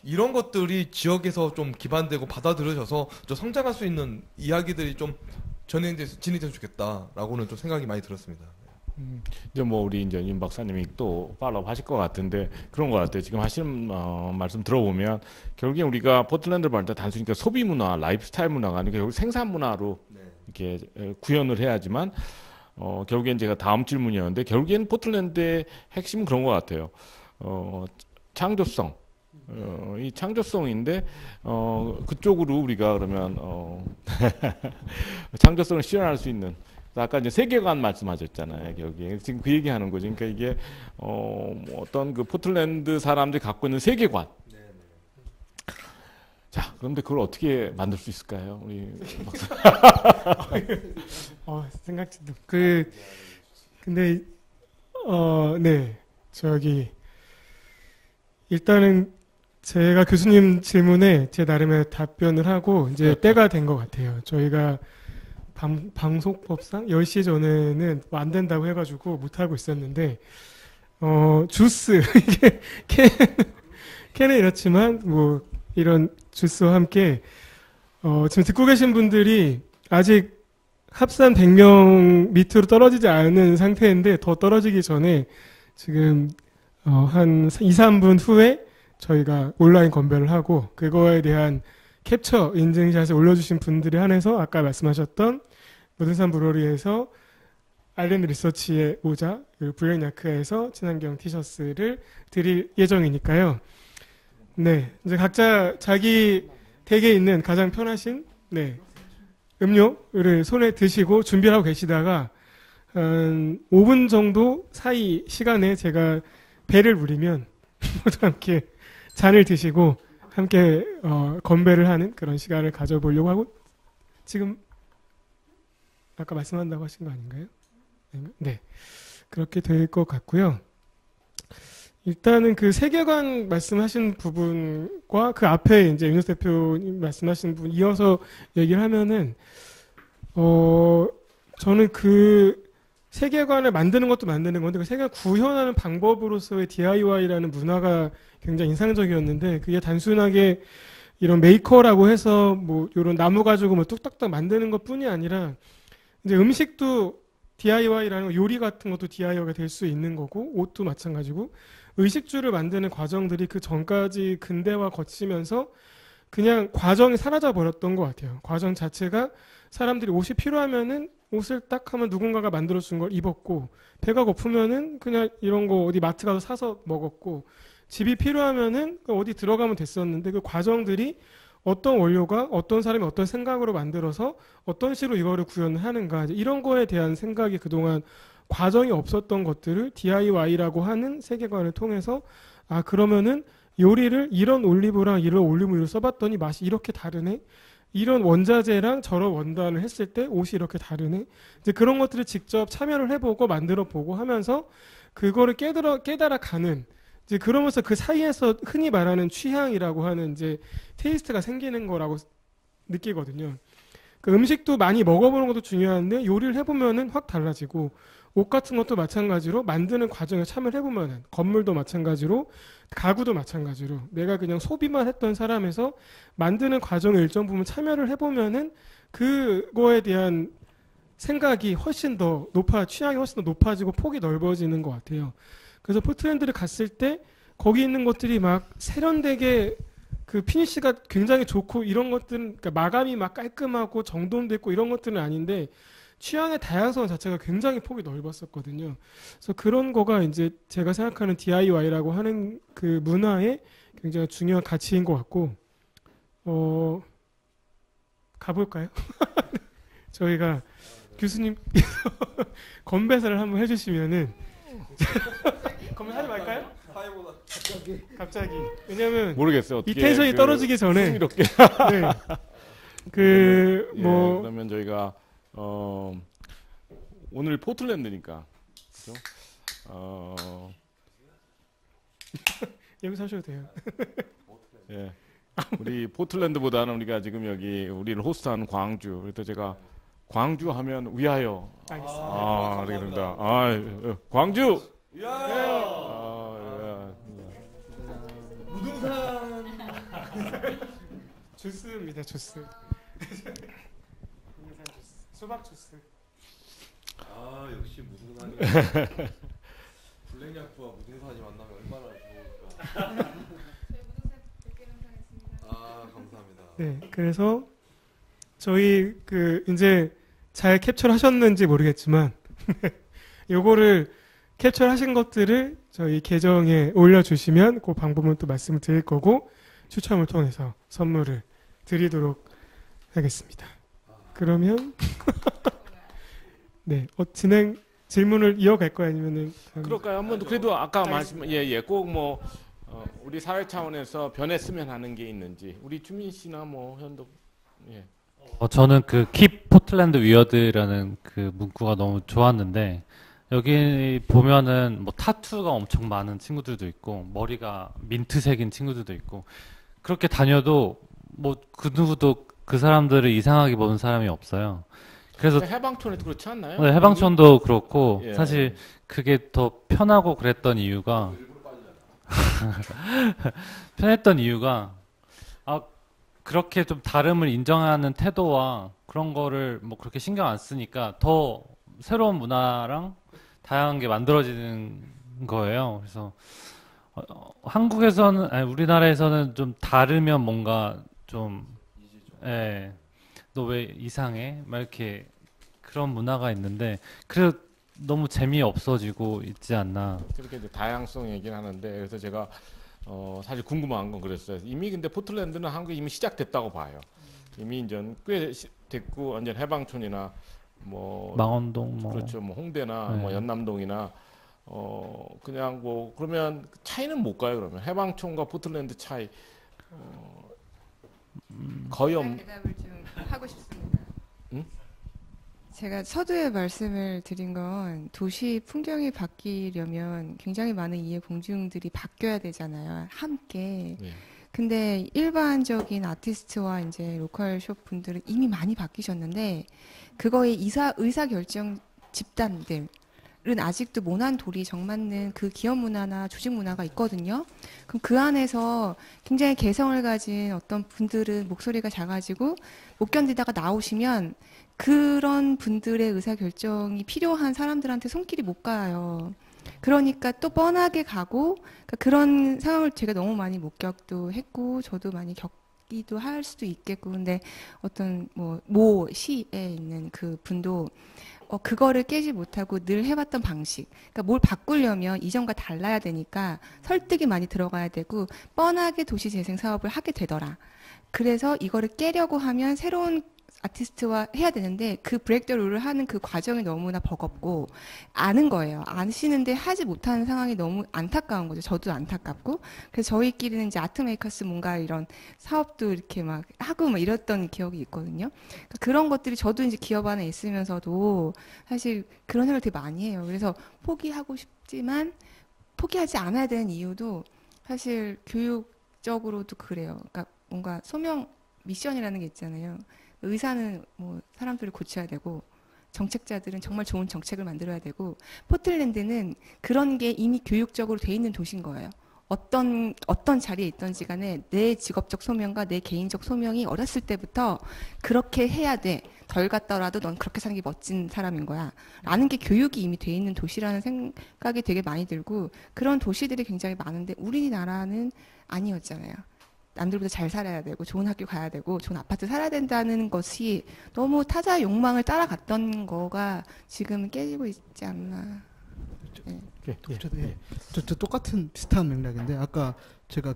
이런 것들이 지역에서 좀 기반되고 받아들여져서 좀 성장할 수 있는 이야기들이 좀 진행됐으면 좋겠다라고는 좀 생각이 많이 들었습니다. 이제 뭐 우리 이제 윤 박사님이 또 팔로우 하실 것 같은데 그런 것 같아요. 지금 하시는 말씀 들어보면 결국에 우리가 포틀랜드를 볼 때 단순히 소비 문화, 라이프스타일 문화가 아니고 결국 생산 문화로 이렇게 구현을 해야지만 결국엔 제가 다음 질문이었는데 결국엔 포틀랜드의 핵심은 그런 것 같아요. 창조성. 이 창조성인데 그쪽으로 우리가 그러면 창조성을 실현할 수 있는 아까 이제 세계관 말씀하셨잖아요. 여기 지금 그 얘기하는 거죠. 그러니까 이게 어떤 그 포틀랜드 사람들이 갖고 있는 세계관. 자, 그런데 그걸 어떻게 만들 수 있을까요, 우리 박사? 생각지도 근데 네 일단은 제가 교수님 질문에 제 나름의 답변을 하고 이제 때가 된 것 같아요. 저희가 방송법상 10시 전에는 안 된다고 해가지고 못하고 있었는데 주스 이게 캔은 이렇지만 뭐 이런 주스와 함께 지금 듣고 계신 분들이 아직 합산 100명 밑으로 떨어지지 않은 상태인데 더 떨어지기 전에 지금 한 2, 3분 후에 저희가 온라인 건배를 하고 그거에 대한 캡처 인증샷을 올려주신 분들에 한해서 아까 말씀하셨던 모든산 브로리에서 아일랜드 리서치의 모자 그리고 브레인야크에서 친환경 티셔츠를 드릴 예정이니까요. 네, 이제 각자 자기 댁에 있는 가장 편하신 음료를 손에 드시고 준비를 하고 계시다가 한 5분 정도 사이 시간에 제가 배를 부리면 모두 함께 잔을 드시고 함께 건배를 하는 그런 시간을 가져보려고 하고 지금 아까 말씀한다고 하신 거 아닌가요? 네, 그렇게 될 것 같고요. 일단은 그 세계관 말씀하신 부분과 그 앞에 이제 윤혁 대표님 말씀하신 부분 이어서 얘기를 하면은 저는 그 세계관을 만드는 것도 만드는 건데 그 세계관 구현하는 방법으로서의 DIY라는 문화가 굉장히 인상적이었는데 그게 단순하게 이런 메이커라고 해서 뭐 이런 나무 가지고 뭐 뚝딱딱 만드는 것뿐이 아니라 이제 음식도 DIY라는 요리 같은 것도 DIY가 될 수 있는 거고 옷도 마찬가지고 의식주를 만드는 과정들이 그 전까지 근대화 거치면서 그냥 과정이 사라져 버렸던 것 같아요. 과정 자체가 사람들이 옷이 필요하면은 옷을 딱 하면 누군가가 만들어준 걸 입었고 배가 고프면은 그냥 이런 거 어디 마트 가서 사서 먹었고 집이 필요하면은 어디 들어가면 됐었는데 그 과정들이 어떤 원료가 어떤 사람이 어떤 생각으로 만들어서 어떤 식으로 이거를 구현을 하는가 이런 거에 대한 생각이 그동안 과정이 없었던 것들을 DIY라고 하는 세계관을 통해서 아 그러면은 요리를 이런 올리브랑 이런 올리브유를 써봤더니 맛이 이렇게 다르네 이런 원자재랑 저런 원단을 했을 때 옷이 이렇게 다르네 이제 그런 것들을 직접 참여를 해보고 만들어보고 하면서 그거를 깨달아가는 이제 그러면서 그 사이에서 흔히 말하는 취향이라고 하는 이제 테이스트가 생기는 거라고 느끼거든요. 그 음식도 많이 먹어보는 것도 중요한데 요리를 해보면은 확 달라지고 옷 같은 것도 마찬가지로 만드는 과정에 참여를 해보면은 건물도 마찬가지로 가구도 마찬가지로 내가 그냥 소비만 했던 사람에서 만드는 과정에 일정 부분 참여를 해보면은 그거에 대한 생각이 훨씬 더 취향이 훨씬 더 높아지고 폭이 넓어지는 것 같아요. 그래서 포틀랜드를 갔을 때 거기 있는 것들이 막 세련되게 그 피니시가 굉장히 좋고 이런 것들은 그러니까 마감이 막 깔끔하고 정돈됐고 이런 것들은 아닌데 취향의 다양성 자체가 굉장히 폭이 넓었었거든요. 그래서 그런 거가 이제 제가 생각하는 DIY라고 하는 그 문화의 굉장히 중요한 가치인 것 같고 가볼까요? 저희가 교수님 건배사를 한번 해주시면은 건배하지 말까요? 갑자기 왜냐면 모르겠어요. 이 어떻게 텐션이 떨어지기 전에 흥미롭게. 네. 예, 뭐 그러면 저희가 오늘 포틀랜드니까 그렇죠? 여기서 하셔도 돼요. 예. 우리 포틀랜드보다는 우리가 지금 여기 우리를 호스트하는 광주. 그래서 제가 광주 하면 위하여. 알겠습니다. 아, 그렇게 됩니다. 광주 위하여. 무등산. 주스입니다. 주스. 수박 주스. 아 역시 무등산이. 블랙야크와 무등산이 만나면 얼마나 좋을까. 아 감사합니다. 네, 그래서 저희 이제 잘 캡처하셨는지 모르겠지만 요거를 캡처하신 것들을 저희 계정에 올려주시면 그 방법은 또 말씀을 드릴 거고 추첨을 통해서 선물을 드리도록 하겠습니다. 그러면 네, 질문을 이어갈 거야 아니면은 그럴까요? 한번 그래도 아까 말씀 꼭 뭐 우리 사회 차원에서 변했으면 하는 게 있는지 우리 주민 씨나 뭐 현도 저는 그 Keep Portland Weird라는 그 문구가 너무 좋았는데 여기 보면은 뭐 타투가 엄청 많은 친구들도 있고 머리가 민트색인 친구들도 있고 그렇게 다녀도 뭐 그 누구도 그 사람들을 이상하게 보는 사람이 없어요. 그래서 해방촌에도 그렇지 않나요? 네, 해방촌도 그렇고 예. 사실 그게 더 편하고 그랬던 이유가 편했던 이유가 그렇게 좀 다름을 인정하는 태도와 그런 거를 뭐 그렇게 신경 안 쓰니까 더 새로운 문화랑 다양한 게 만들어지는 거예요. 그래서 한국에서는 아니, 우리나라에서는 좀 다르면 뭔가 좀 너 왜 이상해? 막 이렇게 그런 문화가 있는데 그래도 너무 재미없어지고 있지 않나. 그렇게 이제 다양성 얘기를 하는데 그래서 제가 사실 궁금한 건 그랬어요. 이미 근데 포틀랜드는 한국에 이미 시작됐다고 봐요. 이미 이제 꽤 됐고 완전 해방촌이나 뭐 망원동 뭐 그렇죠. 뭐 홍대나 네. 뭐 연남동이나 그냥 뭐 그러면 차이는 뭘까요? 그러면 해방촌과 포틀랜드 차이 거의 대답을 좀 하고 싶습니다. 응? 제가 서두에 말씀을 드린 건 도시 풍경이 바뀌려면 굉장히 많은 이해 공중들이 바뀌어야 되잖아요. 함께. 네. 근데 일반적인 아티스트와 이제 로컬 숍 분들은 이미 많이 바뀌셨는데 그거의 의사결정 집단들은 아직도 모난돌이 정맞는 그 기업 문화나 조직 문화가 있거든요. 그럼 그 안에서 굉장히 개성을 가진 어떤 분들은 목소리가 작아지고 못 견디다가 나오시면 그런 분들의 의사결정이 필요한 사람들한테 손길이 못 가요. 그러니까 또 뻔하게 가고 그러니까 그런 상황을 제가 너무 많이 목격도 했고 저도 많이 겪기도 할 수도 있겠고 근데 어떤 모 시에 있는 그 분도 그거를 깨지 못하고 늘 해왔던 방식. 그러니까 뭘 바꾸려면 이전과 달라야 되니까 설득이 많이 들어가야 되고 뻔하게 도시재생 사업을 하게 되더라. 그래서 이거를 깨려고 하면 새로운 아티스트와 해야 되는데 그 브레이크 더 룰을 하는 그 과정이 너무나 버겁고 아는 거예요. 아시는데 하지 못하는 상황이 너무 안타까운 거죠. 저도 안타깝고. 그래서 저희끼리는 이제 아트메이커스 뭔가 이런 사업도 이렇게 막 하고 막 이랬던 기억이 있거든요. 그러니까 그런 것들이 저도 이제 기업 안에 있으면서도 사실 그런 생각을 되게 많이 해요. 그래서 포기하고 싶지만 포기하지 않아야 되는 이유도 사실 교육적으로도 그래요. 그러니까 뭔가 소명 미션이라는 게 있잖아요. 의사는 뭐 사람들을 고쳐야 되고 정책자들은 정말 좋은 정책을 만들어야 되고 포틀랜드는 그런 게 이미 교육적으로 돼 있는 도시인 거예요. 어떤 자리에 있던지 간에 내 직업적 소명과 내 개인적 소명이 어렸을 때부터 그렇게 해야 돼. 덜 갔더라도 넌 그렇게 사는 게 멋진 사람인 거야. 라는 게 교육이 이미 돼 있는 도시라는 생각이 되게 많이 들고 그런 도시들이 굉장히 많은데 우리나라는 아니었잖아요. 남들보다 잘 살아야 되고 좋은 학교 가야 되고 좋은 아파트 살아야 된다는 것이 너무 타자의 욕망을 따라갔던 거가 지금 깨지고 있지 않나. 네. 저 똑같은 비슷한 맥락인데 아까 제가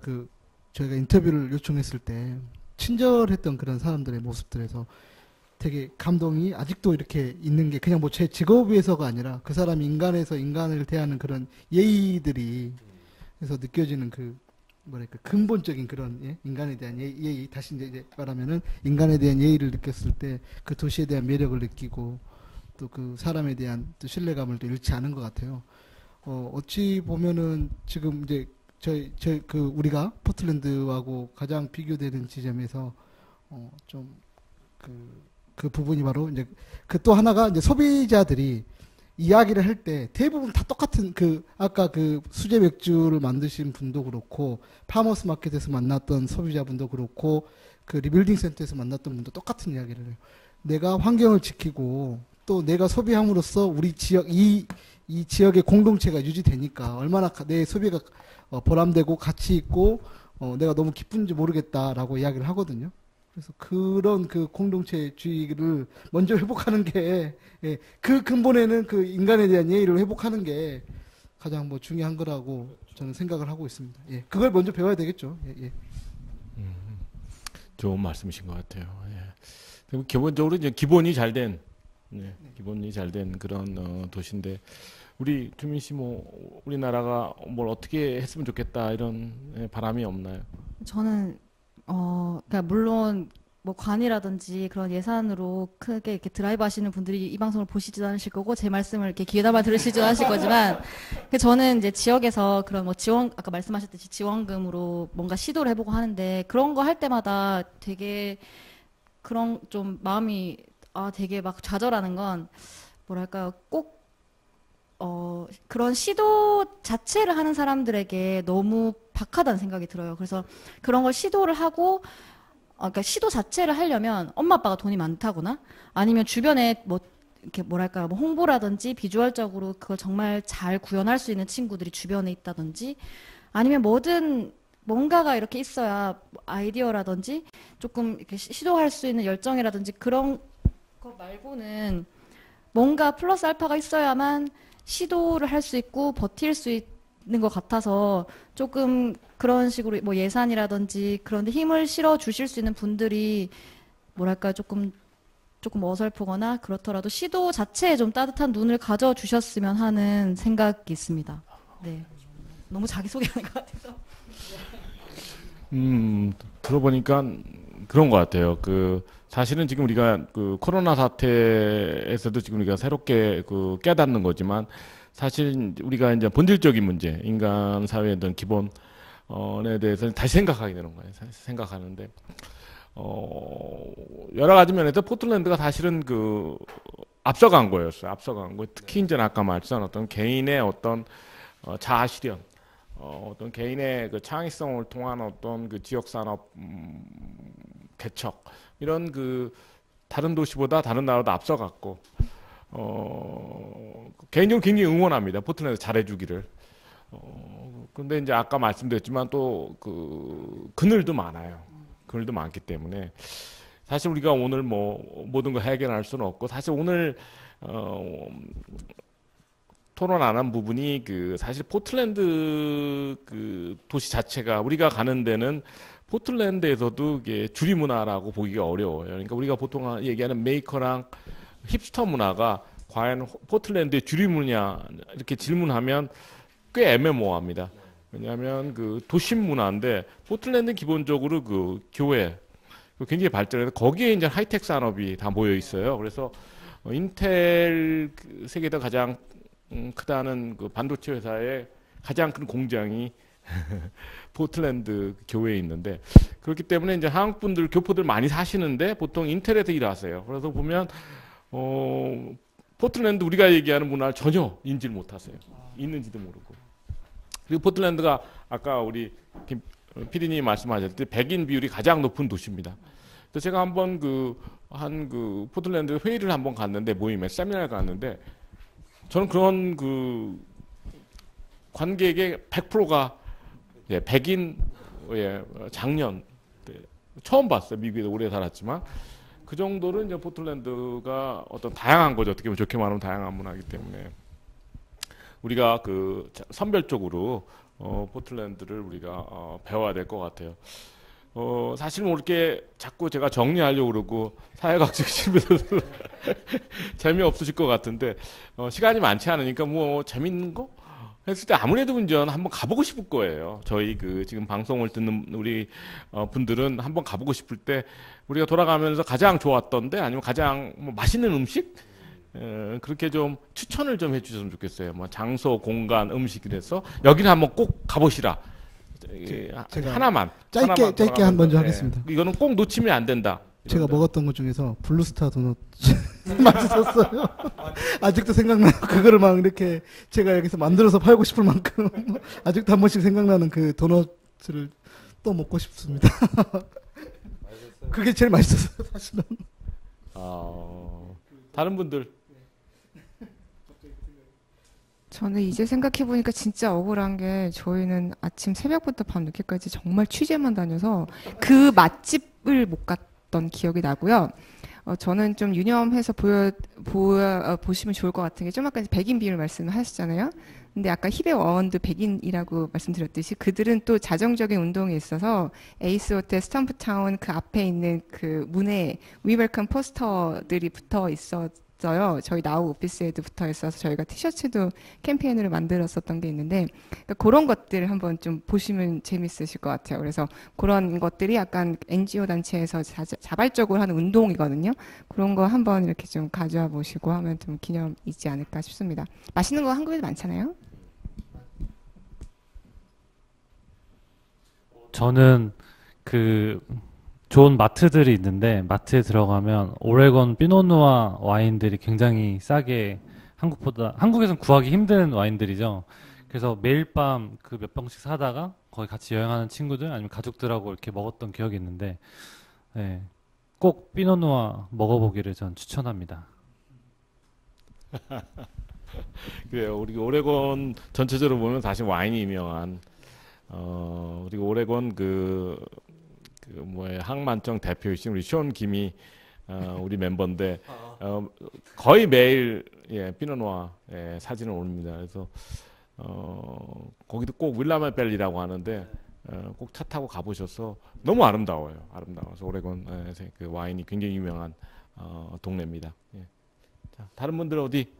저희가 인터뷰를 요청했을 때 친절했던 그런 사람들의 모습들에서 되게 감동이 아직도 이렇게 있는 게 그냥 뭐 제 직업에서가 아니라 그 사람이 인간에서 인간을 대하는 그런 예의들이 그래서 느껴지는 뭐랄까 근본적인 그런 인간에 대한 예의 다시 이제 말하면은 인간에 대한 예의를 느꼈을 때 그 도시에 대한 매력을 느끼고 또 그 사람에 대한 또 신뢰감을 또 잃지 않은 것 같아요. 어찌 보면은 지금 이제 우리가 포틀랜드하고 가장 비교되는 지점에서 좀 그 부분이 바로 이제 또 하나가 이제 소비자들이 이야기를 할 때 대부분 다 똑같은 아까 수제 맥주를 만드신 분도 그렇고 파머스 마켓에서 만났던 소비자분도 그렇고 리빌딩 센터에서 만났던 분도 똑같은 이야기를 해요. 내가 환경을 지키고 또 내가 소비함으로써 우리 지역 이 지역의 공동체가 유지되니까 얼마나 내 소비가 보람되고 가치 있고 내가 너무 기쁜지 모르겠다라고 이야기를 하거든요. 그래서 그런 공동체주의를 먼저 회복하는 게 그 근본에는 인간에 대한 예의를 회복하는 게 가장 뭐 중요한 거라고 저는 생각을 하고 있습니다. 예, 그걸 먼저 배워야 되겠죠. 예. 좋은 말씀이신 것 같아요. 예. 기본적으로 이제 기본이 잘된 그런 도시인데 우리 주민 씨 뭐 우리나라가 뭘 어떻게 했으면 좋겠다 이런 바람이 없나요? 저는 그러니까 물론 뭐 관이라든지 그런 예산으로 크게 이렇게 드라이브 하시는 분들이 이 방송을 보시지도 않으실 거고 제 말씀을 이렇게 귀에담아 들으시지도 않으실 거지만 저는 이제 지역에서 그런 뭐 아까 말씀하셨듯이 지원금으로 뭔가 시도를 해보고 하는데 그런 거 할 때마다 되게 그런 좀 마음이 되게 막 좌절하는 건 뭐랄까요 꼭 그런 시도 자체를 하는 사람들에게 너무 박하다는 생각이 들어요. 그래서 그런 걸 시도를 하고, 그러니까 시도 자체를 하려면 엄마 아빠가 돈이 많다거나 아니면 주변에 뭐 이렇게 뭐랄까 뭐 홍보라든지 비주얼적으로 그걸 정말 잘 구현할 수 있는 친구들이 주변에 있다든지 아니면 뭔가가 이렇게 있어야 아이디어라든지 조금 이렇게 시도할 수 있는 열정이라든지 그런 거 말고는 뭔가 플러스 알파가 있어야만 시도를 할 수 있고 버틸 수 있는 것 같아서 조금 그런 식으로 뭐 예산이라든지 그런 데 힘을 실어 주실 수 있는 분들이 뭐랄까 조금 어설프거나 그렇더라도 시도 자체에 좀 따뜻한 눈을 가져 주셨으면 하는 생각이 있습니다. 네. 너무 자기소개하는 것 같아서. 들어보니까 그런 것 같아요. 사실은 지금 우리가 코로나 사태에서도 지금 우리가 새롭게 깨닫는 거지만 사실 우리가 이제 본질적인 문제, 인간 사회의 어떤 기본에 대해서는 다시 생각하게 되는 거예요. 생각하는데, 여러 가지 면에서 포틀랜드가 사실은 앞서간 거였어요. 앞서간 거. 특히 이제 아까 말씀한 어떤 개인의 어떤 자아 실현, 어떤 개인의 창의성을 통한 어떤 지역 산업 개척 이런 다른 도시보다 다른 나라도 앞서갔고 개인적으로 굉장히 응원합니다. 포틀랜드 잘해주기를. 근데 이제 아까 말씀드렸지만 또 그늘도 많아요. 그늘도 많기 때문에 사실 우리가 오늘 뭐 모든 걸 해결할 수는 없고 사실 오늘 토론 안 한 부분이 사실 포틀랜드 도시 자체가 우리가 가는 데는 포틀랜드에서도 이게 주류 문화라고 보기가 어려워요. 그러니까 우리가 보통 얘기하는 메이커랑 힙스터 문화가 과연 포틀랜드의 주류 문화 이렇게 질문하면 꽤 애매모호합니다. 왜냐하면 도심 문화인데 포틀랜드는 기본적으로 교회 굉장히 발전해서 거기에 이제 하이텍 산업이 다 모여 있어요. 그래서 인텔 세계에서 가장 크다는 반도체 회사의 가장 큰 공장이 포틀랜드 교외에 있는데 그렇기 때문에 이제 한국 분들 교포들 많이 사시는데 보통 인텔에서 일하세요. 그래서 보면 포틀랜드 우리가 얘기하는 문화를 전혀 인지를 못하세요. 있는지도 모르고. 그리고 포틀랜드가 아까 우리 김 PD님이 말씀하셨듯이 백인 비율이 가장 높은 도시입니다. 그래서 제가 한번 그 포틀랜드 회의를 한번 갔는데, 모임에 세미나를 갔는데, 저는 그런 그 관객의 100%가 백인 장년 처음 봤어요. 미국에도 오래 살았지만 그 정도로 이제 포틀랜드가 어떤 다양한 거죠. 어떻게 보면 좋게 말하면 다양한 문화이기 때문에 우리가 그 선별적으로 포틀랜드를 우리가 배워야 될 것 같아요. 사실 뭐 이렇게 자꾸 제가 정리하려고 그러고 사회학적 집에서 재미없으실 것 같은데 시간이 많지 않으니까 뭐 재밌는 거 했을 때 아무래도 운전 한번 가보고 싶을 거예요. 저희 그 지금 방송을 듣는 우리 분들은 한번 가보고 싶을 때 우리가 돌아가면서 가장 좋았던데 아니면 가장 뭐 맛있는 음식 그렇게 좀 추천을 좀 해주셨으면 좋겠어요. 뭐 장소, 공간, 음식이라서 여기는 한번 꼭 가보시라. 제가 하나만 짧게 한 먼저 하겠습니다. 이거는 꼭 놓치면 안 된다. 제가 먹었던 것 중에서 블루스타 도넛 맛있었어요. 아직도 생각나요. 그거를 막 이렇게 제가 여기서 만들어서 팔고 싶을 만큼 아직도 한 번씩 생각나는 그 도넛을 또 먹고 싶습니다. 그게 제일 맛있었어요, 사실은. 다른 분들. 저는 이제 생각해보니까 진짜 억울한 게 저희는 아침 새벽부터 밤 늦게까지 정말 취재만 다녀서 그 맛집을 못 갔던 기억이 나고요. 저는 좀 유념해서 보시면 좋을 것 같은 게 좀 아까 백인 비율 말씀하셨잖아요. 근데 아까 힙의 어원도 백인이라고 말씀드렸듯이 그들은 또 자정적인 운동에 있어서 에이스 호텔 스탬프타운 그 앞에 있는 그 문에 위웰컴 포스터들이 붙어 있었어요. 저희 나우 오피스에도 붙어 있어서 저희가 티셔츠도 캠페인으로 만들었었던 게 있는데 그러니까 그런 것들 한번 좀 보시면 재밌으실 것 같아요. 그래서 그런 것들이 약간 NGO 단체에서 자발적으로 하는 운동이거든요. 그런 거 한번 이렇게 좀 가져와 보시고 하면 좀 기념 있지 않을까 싶습니다. 맛있는 거 한국에도 많잖아요. 저는 그 좋은 마트들이 있는데 마트에 들어가면 오레곤 피노누아 와인들이 굉장히 싸게 한국에선 구하기 힘든 와인들이죠. 그래서 매일 밤 그 몇 병씩 사다가 거기 같이 여행하는 친구들 아니면 가족들하고 이렇게 먹었던 기억이 있는데 꼭 피노누아 먹어보기를 전 추천합니다. 그래요. 우리 오레곤 전체적으로 보면 사실 와인이 유명한 그리고 오레곤 항만청 대표이신 우리 션 김이 우리 멤버인데 거의 매일 피노누아 사진을 올립니다. 그래서 거기도 꼭 윌라멜벨리라고 하는데 꼭 차 타고 가보셔서 너무 아름다워요. 아름다워서 오레곤 그 와인이 굉장히 유명한 동네입니다. 자, 다른 분들 어디?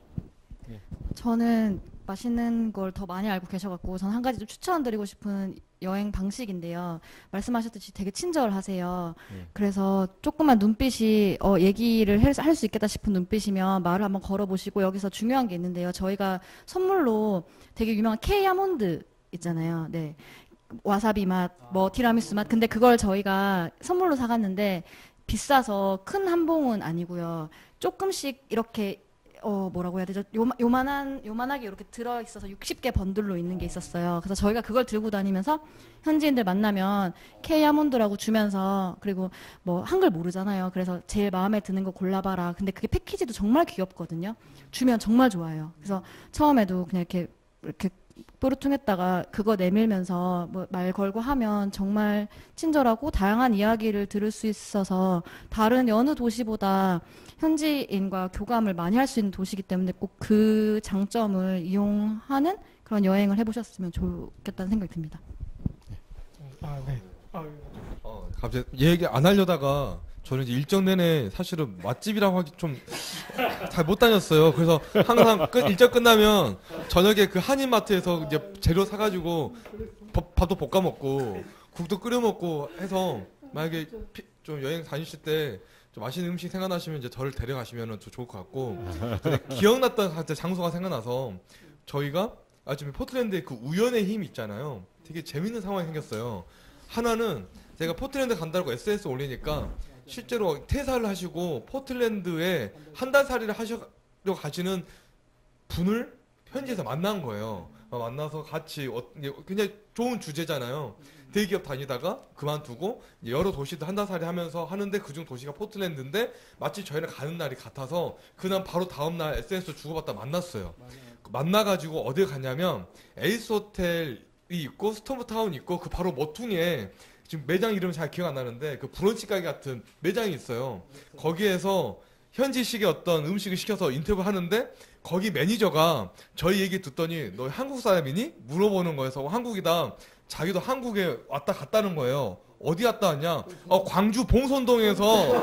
저는 맛있는 걸 더 많이 알고 계셔갖고 저는 한 가지 좀 추천드리고 싶은 여행 방식인데요. 말씀하셨듯이 되게 친절하세요. 그래서 조금만 눈빛이 얘기를 할 수 있겠다 싶은 눈빛이면 말을 한번 걸어보시고 여기서 중요한 게 있는데요. 저희가 선물로 되게 유명한 K 아몬드 있잖아요. 네. 와사비 맛, 뭐 티라미수 맛. 근데 그걸 저희가 선물로 사갔는데 비싸서 큰 한 봉은 아니고요. 조금씩 이렇게 뭐라고 해야 되죠? 요만하게 이렇게 들어있어서 60개 번들로 있는 게 있었어요. 그래서 저희가 그걸 들고 다니면서 현지인들 만나면 K 아몬드라고 주면서 그리고 뭐 한글 모르잖아요. 그래서 제일 마음에 드는 거 골라봐라. 근데 그게 패키지도 정말 귀엽거든요. 주면 정말 좋아요. 그래서 처음에도 그냥 이렇게 뽀르퉁했다가 그거 내밀면서 뭐 말 걸고 하면 정말 친절하고 다양한 이야기를 들을 수 있어서 다른 여느 도시보다 현지인과 교감을 많이 할 수 있는 도시이기 때문에 꼭 그 장점을 이용하는 그런 여행을 해보셨으면 좋겠다는 생각이 듭니다. 네. 갑자기 얘기 안 하려다가 저는 이제 일정 내내 사실은 맛집이라고 하기 좀 잘 못 다녔어요. 그래서 항상 일정 끝나면 저녁에 그 한인마트에서 이제 재료 사가지고 밥도 볶아 먹고 국도 끓여 먹고 해서 만약에 좀 여행 다니실 때 좀 맛있는 음식 생각나시면 이제 저를 데려가시면 더 좋을 것 같고 기억났던 장소가 생각나서 저희가 아침에 포틀랜드에 그 우연의 힘 있잖아요. 되게 재밌는 상황이 생겼어요. 하나는 제가 포틀랜드 간다고 SNS 올리니까 실제로 퇴사를 하시고 포틀랜드에 한 달 살이를 하시러 가시는 분을 현지에서 만난 거예요. 만나서 같이 그냥 좋은 주제잖아요. 대기업 다니다가 그만두고 이제 여러 도시들 한다살이 하면서 하는데 그중 도시가 포틀랜드인데 마치 저희랑 가는 날이 같아서 그날 바로 다음날 SNS로 주고받다 만났어요. 만나가지고 어딜 갔냐면 에이스 호텔이 있고 스톰프타운이 있고 그 바로 모퉁이에 지금 매장 이름 잘 기억 안 나는데 그 브런치 가게 같은 매장이 있어요. 거기에서 현지식의 어떤 음식을 시켜서 인터뷰 하는데 거기 매니저가 저희 얘기 듣더니 너 한국 사람이니? 물어보는 거여서 한국이다. 자기도 한국에 왔다 갔다는 거예요. 어디 갔다 왔냐? 광주 봉선동에서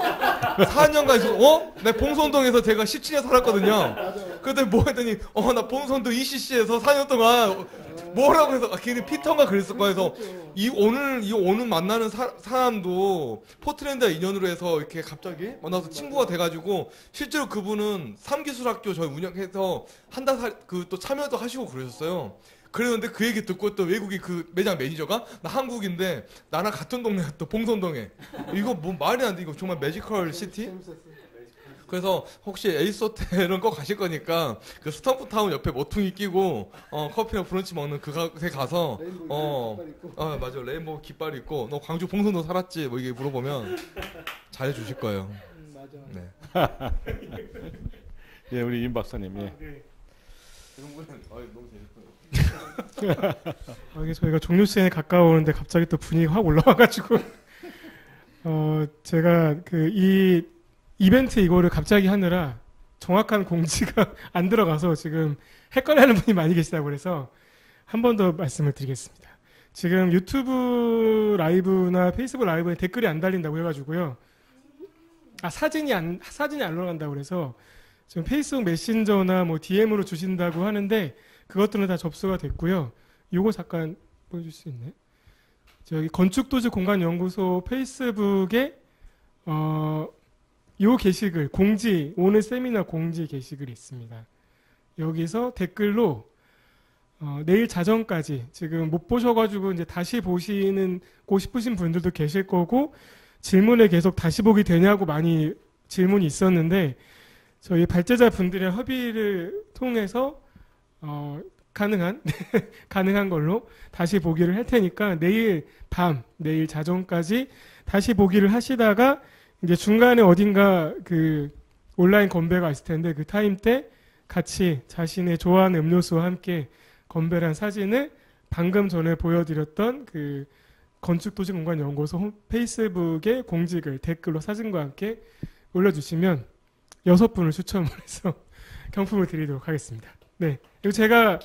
4년간 있어. 내 봉선동에서 제가 17년 살았거든요. 근데 뭐 했더니 나 봉선동 ECC에서 4년 동안 뭐라고 해서 걔는 피터인가 그랬을 거예요. 그래서 오늘 만나는 사람도 포틀랜드와 인연으로 해서 이렇게 갑자기 만나서 친구가 돼가지고 실제로 그분은 삼기술학교 저희 운영해서 한 달 또 참여도 하시고 그러셨어요. 그랬는데 그 얘기 듣고 또 외국인 그 매장 매니저가 나 한국인데 나랑 같은 동네야 또 봉선동에 이거 뭐 말이 안 돼. 이거 정말 매지컬 시티? 그래서 혹시 에이스 호텔은 꼭 가실 거니까 그 스톰프타운 옆에 모퉁이 끼고 커피랑 브런치 먹는 그곳에 가서 맞아 레인보우 깃발 있고 너 광주 봉선동 살았지? 뭐 이게 물어보면 잘해주실 거예요. 맞아. 네. 예, 우리 임 박사님. 예. 네. 이런 분은 너무 재밌고요. 이게 저희가 종료 시간에 가까우는데 갑자기 또 분위기가 확 올라와가지고 제가 이 이벤트 이거를 갑자기 하느라 정확한 공지가 안 들어가서 지금 헷갈려하는 분이 많이 계시다고 그래서 한 번 더 말씀을 드리겠습니다. 지금 유튜브 라이브나 페이스북 라이브에 댓글이 안 달린다고 해가지고요. 사진이 안 올라간다고 그래서 지금 페이스북 메신저나 뭐 DM으로 주신다고 하는데 그것들은 다 접수가 됐고요. 요거 잠깐 보여줄 수 있네. 저기 건축도시공간연구소 페이스북에 요 게시글 공지 오늘 세미나 공지 게시글이 있습니다. 여기서 댓글로 내일 자정까지 지금 못 보셔가지고 이제 다시 보시고 싶으신 분들도 계실 거고 질문에 계속 다시 보기 되냐고 많이 질문이 있었는데 저희 발제자 분들의 협의를 통해서 가능한 걸로 다시 보기를 할 테니까 내일 자정까지 다시 보기를 하시다가 이제 중간에 어딘가 그 온라인 건배가 있을 텐데 그 타임 때 같이 자신의 좋아하는 음료수와 함께 건배를 한 사진을 방금 전에 보여드렸던 그 건축도시공간연구소 페이스북에 공지글 댓글로 사진과 함께 올려주시면 6분을 추첨을 해서 경품을 드리도록 하겠습니다. 네. 그리고 제가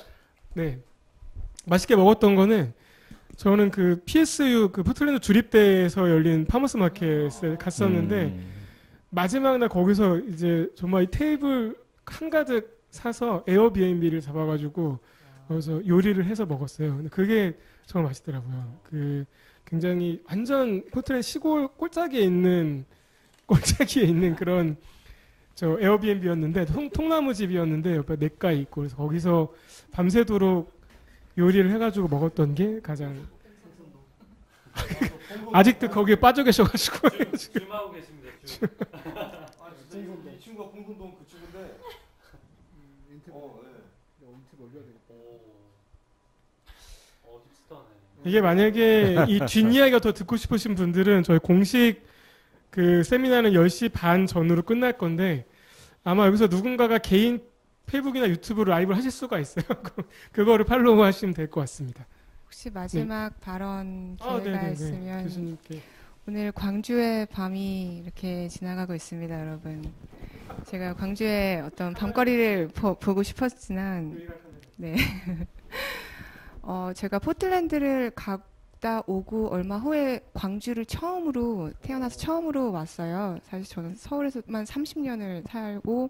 맛있게 먹었던 거는 저는 그 PSU 그 포틀랜드 주립대에서 열린 파머스 마켓에 갔었는데 마지막 날 거기서 이제 정말 이 테이블 한가득 사서 에어비앤비를 잡아가지고 거기서 요리를 해서 먹었어요. 근데 그게 정말 맛있더라고요. 그 굉장히 완전 포틀랜드 시골 꼴짜기에 있는 그런 저 에어비앤비였는데 통나무 집이었는데 옆에 냇가 있고 그래서 거기서 밤새도록 요리를 해가지고 먹었던 게 가장 아직도 거기에 빠져 계셔가지고 지금 하고 계십니다. 지금. 이 친구가 봉선동 그 친구인데 힙스터네. 이게 만약에 이 뒷이야기가 더 듣고 싶으신 분들은 저희 공식 그 세미나는 10시 반 전후로 끝날 건데 아마 여기서 누군가가 개인 페이북이나 유튜브로 라이브를 하실 수가 있어요. 그거를 팔로우 하시면 될 것 같습니다. 혹시 마지막 발언 기회가 있으면 교수님께. 오늘 광주의 밤이 이렇게 지나가고 있습니다, 여러분. 제가 광주의 어떤 밤거리를 보고 싶었지만 네. 제가 포틀랜드를 갔다 오고 얼마 후에 광주를 태어나서 처음으로 왔어요. 사실 저는 서울에서만 30년을 살고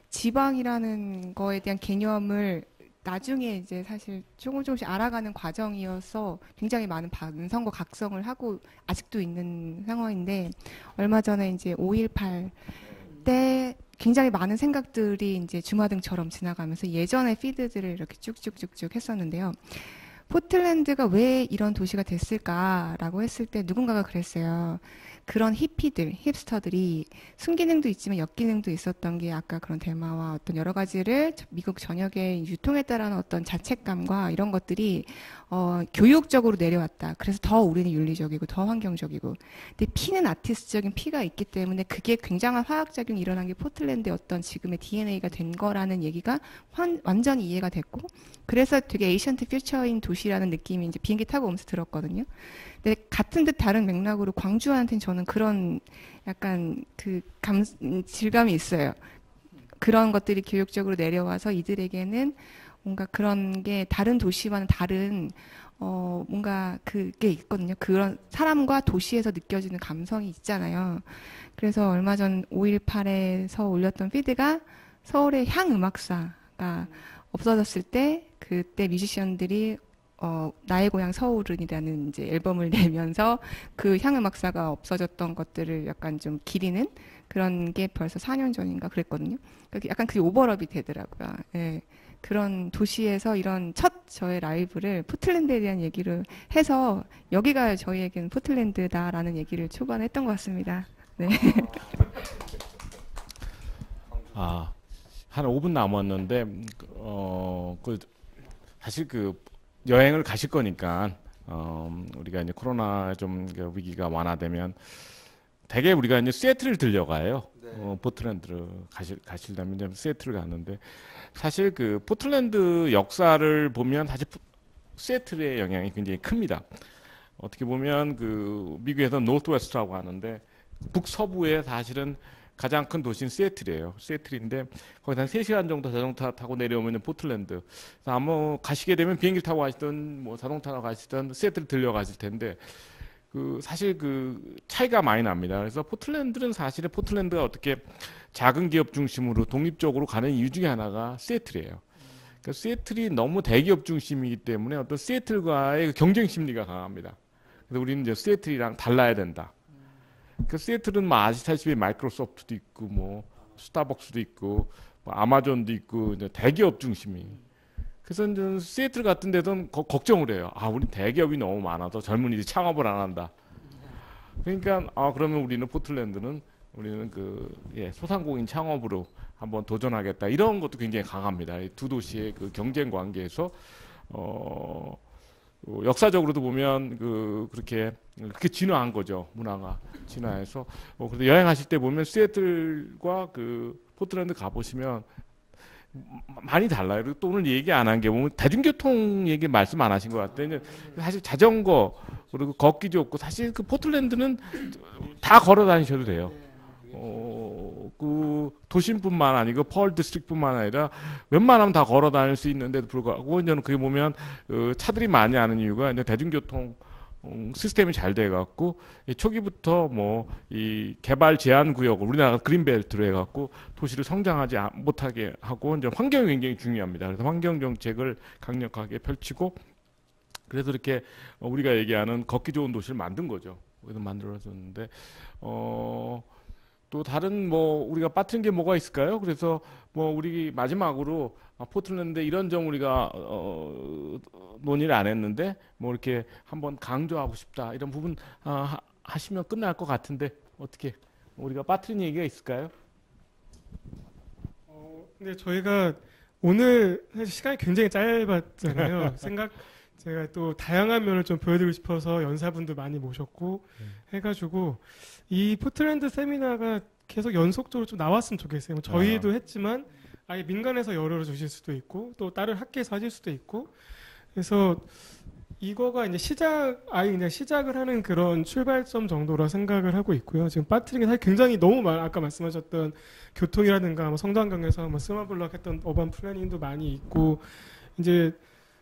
지방이라는 거에 대한 개념을 나중에 이제 사실 조금씩 알아가는 과정이어서 굉장히 많은 반성과 각성을 하고 아직도 있는 상황인데 얼마 전에 이제 5.18 때 굉장히 많은 생각들이 이제 주마등처럼 지나가면서 예전의 피드들을 이렇게 쭉쭉쭉쭉 했었는데요. 포틀랜드가 왜 이런 도시가 됐을까라고 했을 때 누군가가 그랬어요. 그런 히피들, 힙스터들이 순기능도 있지만 역기능도 있었던 게 아까 그런 대마와 어떤 여러 가지를 미국 전역에 유통했다라는 어떤 자책감과 이런 것들이 교육적으로 내려왔다. 그래서 더 우리는 윤리적이고 더 환경적이고. 근데 피는 아티스트적인 피가 있기 때문에 그게 굉장한 화학작용이 일어난 게 포틀랜드의 어떤 지금의 DNA가 된 거라는 얘기가 완전히 이해가 됐고, 그래서 되게 에이션트 퓨처인 도시라는 느낌이 이제 비행기 타고 오면서 들었거든요. 근데 같은 듯 다른 맥락으로 광주한테는 저는 그런 약간 그 질감이 있어요. 그런 것들이 교육적으로 내려와서 이들에게는 뭔가 그런 게 다른 도시와는 다른 뭔가 그게 있거든요. 그런 사람과 도시에서 느껴지는 감성이 있잖아요. 그래서 얼마 전 5.18에서 올렸던 피드가 서울의 향음악사가 없어졌을 때 그때 뮤지션들이 나의 고향 서울은이라는 이제 앨범을 내면서 그 향음악사가 없어졌던 것들을 약간 좀 기리는 그런 게 벌써 4년 전인가 그랬거든요. 그러니까 약간 그게 오버랩이 되더라고요. 예. 그런 도시에서 이런 첫 저의 라이브를 포틀랜드에 대한 얘기를 해서 여기가 저희에게는 포틀랜드다라는 얘기를 초반에 했던 것 같습니다. 네. 아, 한 5분 남았는데 사실 그 여행을 가실 거니까 우리가 이제 코로나 좀 위기가 완화되면 대개 우리가 이제 시애틀을 들려가요. 포틀랜드를 가시려면 이제 시애틀을 가는데 사실 그 포틀랜드 역사를 보면 사실 시애틀의 영향이 굉장히 큽니다. 어떻게 보면 그 미국에서 노스웨스트라고 하는데 북서부에 사실은 가장 큰 도시는 시애틀이에요. 시애틀인데 거기서 한 3시간 정도 자동차 타고 내려오면 포틀랜드. 아마 가시게 되면 비행기 타고 가시든 뭐 자동차 타고 가시든 시애틀 들려가실 텐데 그 사실 그 차이가 많이 납니다. 그래서 포틀랜드는 사실은 포틀랜드가 어떻게 작은 기업 중심으로 독립적으로 가는 이유 중에 하나가 시애틀이에요. 그러니까 시애틀이 너무 대기업 중심이기 때문에 어떤 시애틀과의 경쟁 심리가 강합니다. 그래서 우리는 이제 시애틀이랑 달라야 된다. 그 시애틀은 뭐 아시다시피 마이크로소프트도 있고 뭐 스타벅스도 있고 뭐 아마존도 있고 이제 대기업 중심이. 그래서 이제 시애틀 같은 데는 걱정을 해요. 아, 우리 대기업이 너무 많아서 젊은이들이 창업을 안 한다. 그러니까 그러면 우리는 포틀랜드는 우리는 소상공인 창업으로 한번 도전하겠다. 이런 것도 굉장히 강합니다. 이 두 도시의 그 경쟁 관계에서 역사적으로도 보면 그렇게 진화한 거죠. 문화가 진화해서. 그래서 여행하실 때 보면 시애틀과 그 포틀랜드 가보시면 많이 달라요. 그리고 또 오늘 얘기 안 한 게 보면 대중교통 얘기 말씀 안 하신 것 같아요. 사실 자전거 그리고 걷기 좋고 사실 그 포틀랜드는 다 걸어 다니셔도 돼요. 그 도심뿐만 아니고 펄 디스트릭트뿐만 아니라 웬만하면 다 걸어 다닐 수 있는데도 불구하고 저는 그게 보면 차들이 많이 하는 이유가 이제 대중교통 시스템이 잘 돼갖고 초기부터 뭐 이 개발 제한 구역을 우리나라가 그린벨트로 해갖고 도시를 성장하지 못하게 하고 이제 환경이 굉장히 중요합니다. 그래서 환경 정책을 강력하게 펼치고 그래서 이렇게 우리가 얘기하는 걷기 좋은 도시를 만든 거죠. 그래서 만들어졌는데 또 다른 뭐 우리가 빠뜨린 게 뭐가 있을까요? 그래서 뭐 우리 마지막으로 포틀랜드 이런 점 우리가 논의를 안 했는데 뭐 이렇게 한번 강조하고 싶다 이런 부분 하시면 끝날 것 같은데 어떻게 우리가 빠뜨린 얘기가 있을까요? 근데 저희가 오늘 사실 시간이 굉장히 짧았잖아요. 제가 또 다양한 면을 좀 보여드리고 싶어서 연사분도 많이 모셨고 해가지고 이 포틀랜드 세미나가 계속 연속적으로 좀 나왔으면 좋겠어요. 저희도 했지만 아예 민간에서 열어주실 수도 있고 또 다른 학계에서 하실 수도 있고 그래서 이거가 이제 아예 그냥 시작을 하는 그런 출발점 정도라 생각을 하고 있고요. 지금 빠뜨린 게 사실 굉장히 너무 아까 말씀하셨던 교통이라든가 뭐 성장경에서 뭐 스마블럭 했던 어반 플래닝도 많이 있고 이제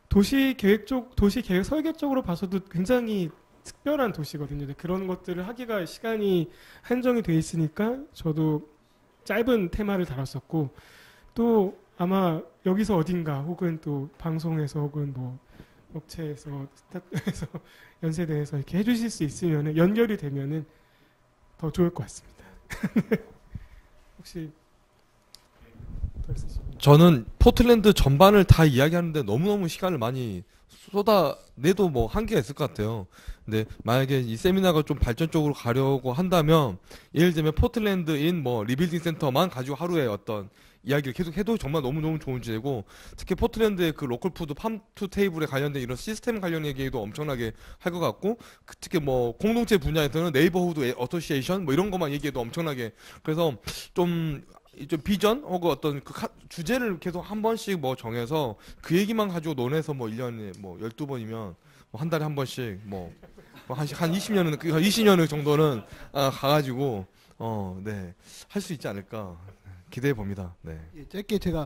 도시 계획 설계 쪽으로 봐서도 굉장히 특별한 도시거든요. 그런 것들을 하기가 시간이 한정이 돼 있으니까 저도 짧은 테마를 다뤘었고 또 아마 여기서 어딘가 혹은 또 방송에서 혹은 뭐 업체에서 스타트에서 연세대에서 이렇게 해주실 수 있으면 연결이 되면은 더 좋을 것 같습니다. 혹시 저는 포틀랜드 전반을 다 이야기하는데 너무너무 시간을 많이 쏟아내도 뭐 한계가 있을 것 같아요. 근데 만약에 이 세미나가 좀 발전적으로 가려고 한다면 예를 들면 포틀랜드인 뭐 리빌딩 센터만 가지고 하루에 어떤 이야기를 계속 해도 정말 너무너무 좋은 주제고, 특히 포틀랜드의 그 로컬 푸드 팜투 테이블에 관련된 이런 시스템 관련 얘기도 엄청나게 할 것 같고, 특히 뭐 공동체 분야에서는 네이버후드 어소시에이션 뭐 이런 것만 얘기해도 엄청나게, 그래서 좀 비전 혹은 어떤 그 주제를 계속 한 번씩 뭐 정해서 그 얘기만 가지고 논해서 뭐 1년에 뭐 12번이면 뭐 한 달에 한 번씩 한 20년 정도는 가가지고 네, 할 수 있지 않을까 기대해 봅니다. 네. 예, 짧게 제가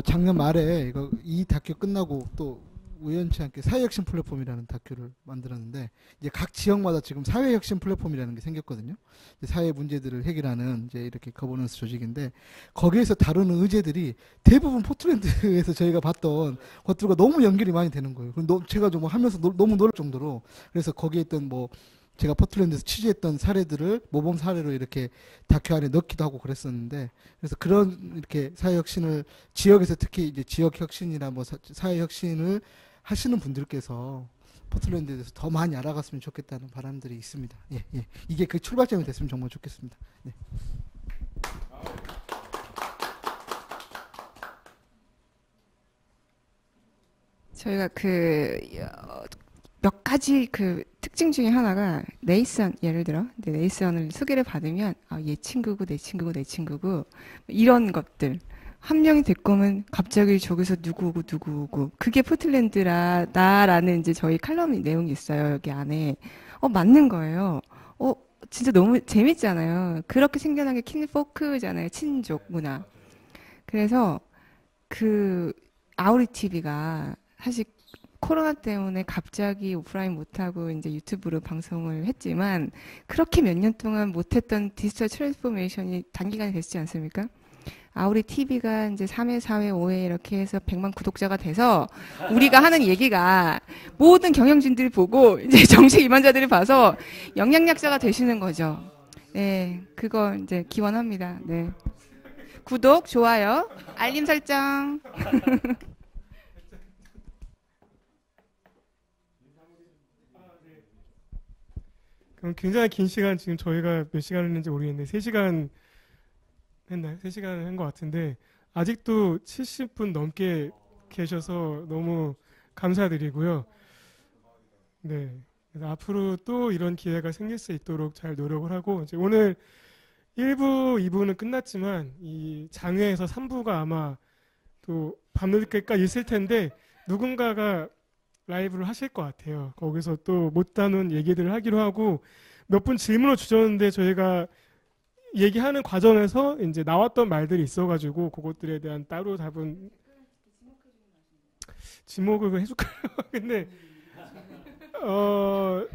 작년 말에 이 다큐 끝나고 또 우연치 않게 사회혁신 플랫폼이라는 다큐를 만들었는데, 이제 각 지역마다 지금 사회혁신 플랫폼이라는 게 생겼거든요. 이제 사회 문제들을 해결하는 이제 이렇게 거버넌스 조직인데, 거기에서 다루는 의제들이 대부분 포틀랜드에서 저희가 봤던 것들과 너무 연결이 많이 되는 거예요. 제가 좀 하면서 너무 놀랄 정도로. 그래서 거기에 있던 뭐 제가 포틀랜드에서 취재했던 사례들을 모범 사례로 이렇게 다큐 안에 넣기도 하고 그랬었는데, 그래서 그런 이렇게 사회혁신을 지역에서 특히 이제 지역혁신이나 뭐 사회혁신을 하시는 분들께서 포틀랜드에 대해서 더 많이 알아갔으면 좋겠다는 바람들이 있습니다. 예, 예. 이게 그 출발점이 됐으면 정말 좋겠습니다. 네. 저희가 몇 가지 특징 중에 하나가 네이선, 예를 들어 네이선을 소개를 받으면 얘 친구고 내 친구고 내 친구고 이런 것들, 한 명이 데리고 오면 갑자기 저기서 누구 오고 그게 포틀랜드라는 이제 저희 칼럼 내용이 있어요. 여기 안에 맞는 거예요. 진짜 너무 재밌잖아요. 그렇게 생겨난 게 킨포크잖아요. 친족 문화. 그래서 아우리 TV가 사실 코로나 때문에 갑자기 오프라인 못하고 이제 유튜브로 방송을 했지만, 그렇게 몇 년 동안 못했던 디지털 트랜스포메이션이 단기간에 됐지 않습니까? 아우리 TV가 이제 3회, 4회, 5회 이렇게 해서 100만 구독자가 돼서 우리가 하는 얘기가 모든 경영진들이 보고 이제 정책 임원자들이 봐서 영향력자가 되시는 거죠. 네, 그거 이제 기원합니다. 네. 구독, 좋아요, 알림 설정. 그럼 굉장히 긴 시간, 지금 저희가 몇 시간 했는지 모르겠는데 3시간 했나요? 3시간 한 것 같은데 아직도 70분 넘게 계셔서 너무 감사드리고요. 네, 그래서 앞으로 또 이런 기회가 생길 수 있도록 잘 노력을 하고, 이제 오늘 1부, 2부는 끝났지만 이 장외에서 3부가 아마 또 밤늦게까지 있을 텐데 누군가가 라이브를 하실 것 같아요. 거기서 또 못다눈 얘기들을 하기로 하고, 몇 분 질문을 주셨는데 저희가 얘기하는 과정에서 이제 나왔던 말들이 있어가지고 그것들에 대한 따로 답은 지목을 해줄까요? 근데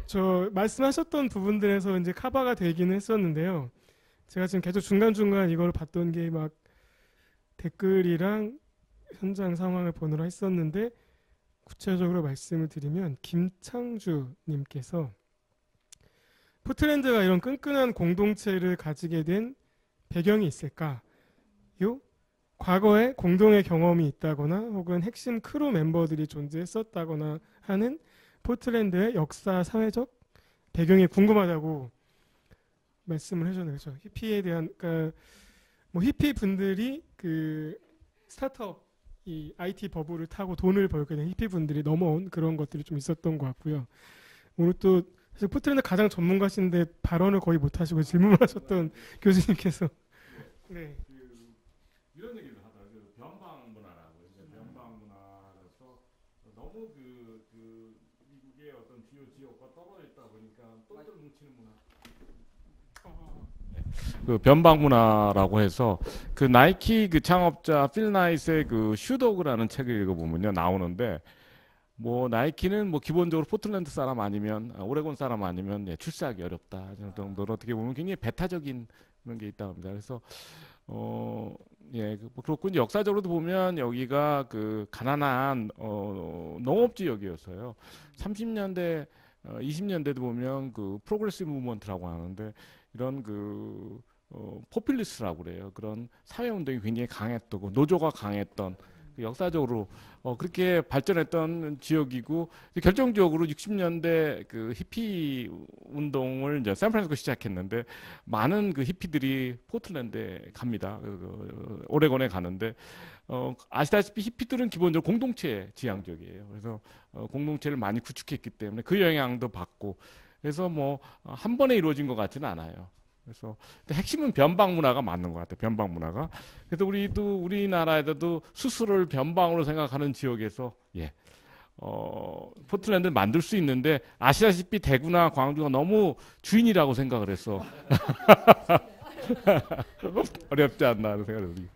저 말씀하셨던 부분들에서 이제 커버가 되기는 했었는데요. 제가 지금 계속 중간중간 이걸 봤던 게 막 댓글이랑 현장 상황을 보느라 했었는데, 구체적으로 말씀을 드리면 김창주 님께서 포틀랜드가 이런 끈끈한 공동체를 가지게 된 배경이 있을까요? 과거에 공동의 경험이 있다거나 혹은 핵심 크루 멤버들이 존재했었다거나 하는 포틀랜드의 역사, 사회적 배경이 궁금하다고 말씀을 해주셨네요. 그렇죠? 히피에 대한, 그러니까 뭐 히피 분들이 스타트업 이 IT 버블을 타고 돈을 벌게 된 히피 분들이 넘어온 그런 것들이 좀 있었던 것 같고요. 오늘 또 사실 포틀랜드 가장 전문가신데 발언을 거의 못 하시고 질문을 하셨던 교수님께서 네. 이런 얘기를 하더라고요. 변방 문화라고. 변방 문화라서 너무 미국의 어떤 주요 지역과 떨어져 있다 보니까 똘똘 뭉치는 문화. 그 변방 문화라고 해서 그 나이키 그 창업자 필 나이스의 그 슈도그라는 책을 읽어보면요 나오는데, 뭐 나이키는 뭐 기본적으로 포틀랜드 사람 아니면 오레곤 사람 아니면 출세하기 어렵다 정도로 어떻게 보면 굉장히 배타적인 그런 게 있다고 합니다. 그래서 그렇고 이제 역사적으로도 보면 여기가 그 가난한 농업 지역이었어요. 30년대 20년대도 보면 그 프로그레시브 무브먼트라고 하는데, 이런 그 포퓰리스트라고 그래요. 그런 사회운동이 굉장히 강했고 노조가 강했던 역사적으로 그렇게 발전했던 지역이고 결정적으로 60년대 그 히피 운동을 이제 샌프란시스코 시작했는데 많은 그 히피들이 포틀랜드에 갑니다. 오레곤에 가는데 아시다시피 히피들은 기본적으로 공동체 지향적이에요. 그래서 공동체를 많이 구축했기 때문에 그 영향도 받고 그래서 뭐 한 번에 이루어진 것 같지는 않아요. 그래서 핵심은 변방 문화가 맞는 것 같아요. 변방 문화가. 그래서 우리나라에도 스스로를 변방으로 생각하는 지역에서 포틀랜드를 만들 수 있는데 아시다시피 대구나 광주가 너무 주인이라고 생각을 해서 어렵지 않나 하는 생각을 해요.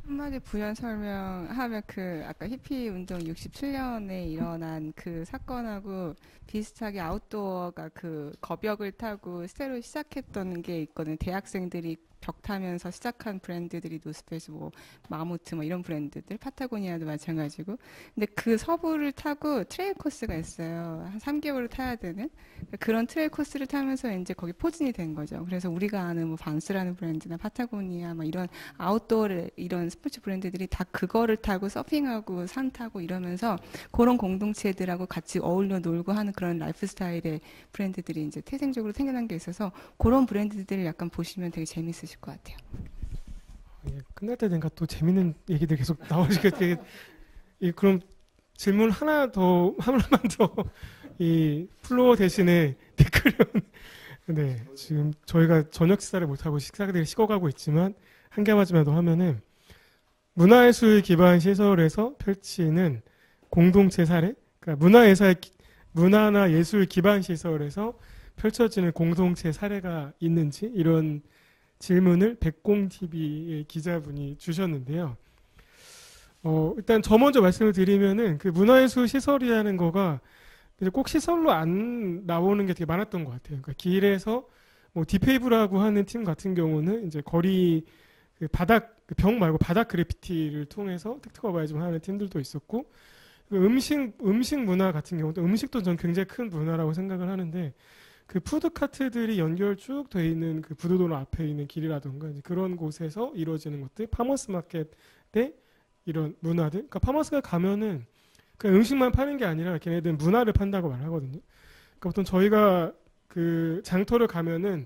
한마디 부연 설명하면 그 아까 히피 운동 67년에 일어난 그 사건하고 비슷하게 아웃도어가 그 거벽을 타고 새로 시작했던 게 있거든요. 대학생들이 벽 타면서 시작한 브랜드들이 노스페이스, 뭐 마모트, 뭐 이런 브랜드들, 파타고니아도 마찬가지고. 근데 그 서부를 타고 트레일 코스가 있어요. 한 3개월을 타야 되는 그런 트레일 코스를 타면서 이제 거기 포진이 된 거죠. 그래서 우리가 아는 뭐 반스라는 브랜드나 파타고니아, 뭐 이런 아웃도어 이런 스포츠 브랜드들이 다 그거를 타고 서핑하고 산 타고 이러면서 그런 공동체들하고 같이 어울려 놀고 하는 그런 라이프 스타일의 브랜드들이 이제 태생적으로 생겨난 게 있어서 그런 브랜드들을 약간 보시면 되게 재밌으실 것 같아요. 끝날 때 되니까 또 재밌는 얘기들 계속 나오시겠지. 그럼 질문 하나만 더 이 플로어 대신에 댓글은 네, 지금 저희가 저녁 식사를 못 하고 식사들이 식어가고 있지만 한 개만쯤 더 하면은 문화예술 기반 시설에서 펼치는 공동체 사례, 그러니까 문화나 예술 기반 시설에서 펼쳐지는 공동체 사례가 있는지 이런 질문을 백공TV의 기자분이 주셨는데요. 일단 저 먼저 말씀을 드리면은 그 문화예술 시설이라는 거가 꼭 시설로 안 나오는 게 되게 많았던 것 같아요. 그러니까 길에서 뭐 디페이브라고 하는 팀 같은 경우는 이제 거리 그 바닥 벽 말고 바닥 그래피티를 통해서 텍트커 바이즘 하는 팀들도 있었고 음식 문화 같은 경우도 음식도 전 굉장히 큰 문화라고 생각을 하는데 그 푸드카트들이 연결 쭉 돼 있는 그 부도도로 앞에 있는 길이라던가 이제 그런 곳에서 이루어지는 것들, 파머스 마켓의 이런 문화들. 그러니까 파머스가 가면은 그냥 음식만 파는 게 아니라 걔네들은 문화를 판다고 말하거든요. 그러니까 보통 저희가 그 장터를 가면은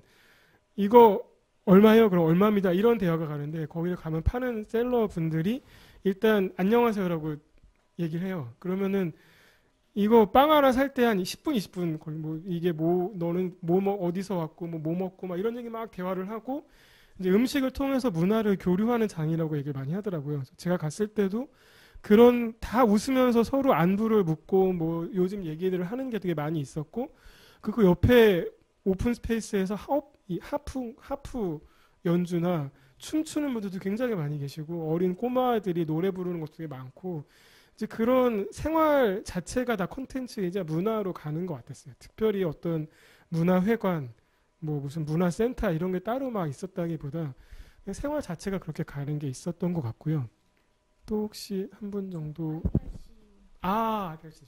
이거 얼마예요? 그럼 얼마입니다. 이런 대화가 가는데 거기를 가면 파는 셀러 분들이 일단 안녕하세요라고 얘기를 해요. 그러면은 이거 빵 하나 살 때 한 10분, 20분 거의 뭐 이게 뭐 너는 뭐 어디서 왔고 뭐 먹고 막 이런 얘기 막 대화를 하고 이제 음식을 통해서 문화를 교류하는 장이라고 얘기를 많이 하더라고요. 제가 갔을 때도 그런 다 웃으면서 서로 안부를 묻고 뭐 요즘 얘기들을 하는 게 되게 많이 있었고 그리고 옆에 오픈 스페이스에서 하프 연주나 춤추는 분들도 굉장히 많이 계시고 어린 꼬마들이 노래 부르는 것도 되게 많고 이제 그런 생활 자체가 다 콘텐츠이자 문화로 가는 것 같았어요. 특별히 어떤 문화회관, 뭐 무슨 문화센터 이런 게 따로 막 있었다기보다 그냥 생활 자체가 그렇게 가는 게 있었던 것 같고요. 또 혹시 한 분 정도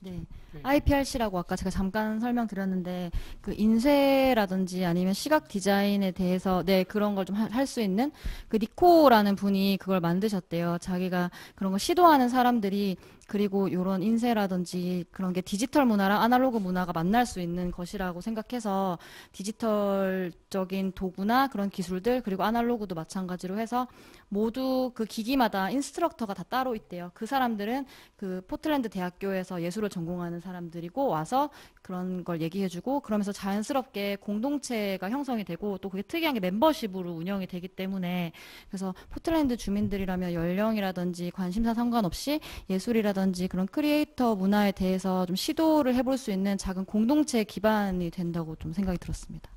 네. IPRC라고 아까 제가 잠깐 설명드렸는데 그 인쇄라든지 아니면 시각 디자인에 대해서 그런 걸 좀 할 수 있는 그 니코라는 분이 그걸 만드셨대요. 자기가 그런 거 시도하는 사람들이 그리고 이런 인쇄라든지 그런 게 디지털 문화랑 아날로그 문화가 만날 수 있는 것이라고 생각해서 디지털적인 도구나 그런 기술들 그리고 아날로그도 마찬가지로 해서 모두 그 기기마다 인스트럭터가 다 따로 있대요. 그 사람들은 그 포틀랜드 대학교에서 예술을 전공하는 사람들이고 와서 그런 걸 얘기해주고 그러면서 자연스럽게 공동체가 형성이 되고 또 그게 특이한 게 멤버십으로 운영이 되기 때문에 그래서 포틀랜드 주민들이라면 연령이라든지 관심사 상관없이 예술이라든지 그런 크리에이터 문화에 대해서 좀 시도를 해볼 수 있는 작은 공동체 기반이 된다고 좀 생각이 들었습니다.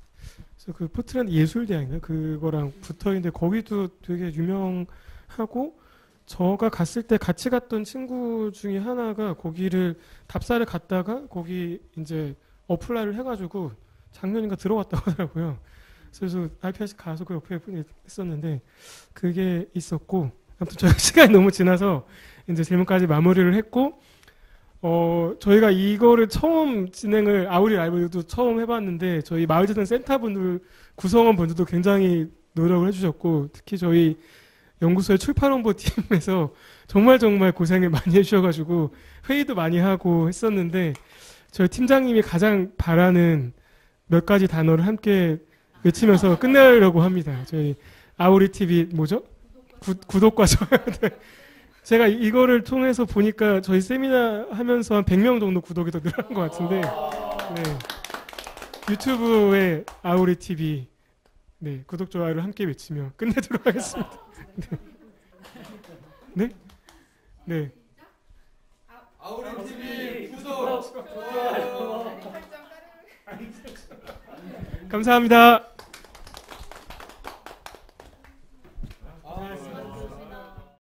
그래서 그 포틀랜드 예술대학인가 그거랑 붙어 있는데 거기도 되게 유명하고 저가 갔을 때 같이 갔던 친구 중에 하나가 거기를 답사를 갔다가 거기 이제 어플라이를 해가지고 작년인가 들어왔다고 하더라고요. 그래서 IPRC 가서 그 옆에 했었는데 그게 있었고 아무튼 저희 시간이 너무 지나서 이제 질문까지 마무리를 했고 저희가 이거를 처음 진행을 아우리 라이브도 처음 해봤는데 저희 마을재단 센터분들 구성원 분들도 굉장히 노력을 해주셨고 특히 저희 연구소의 출판홍보 팀에서 정말 고생을 많이 해주셔가지고 회의도 많이 하고 했었는데 저희 팀장님이 가장 바라는 몇 가지 단어를 함께 외치면서 끝내려고 합니다. 저희 아우리 TV 뭐죠? 구독과 좋아요. 네. 제가 이거를 통해서 보니까 저희 세미나 하면서 한 100명 정도 구독이 더 늘어난 것 같은데 네. 유튜브에 아우리 TV 네, 구독 좋아요를 함께 외치며 끝내도록 하겠습니다. 네? 네. 아우리 TV 구독 좋아요. 감사합니다.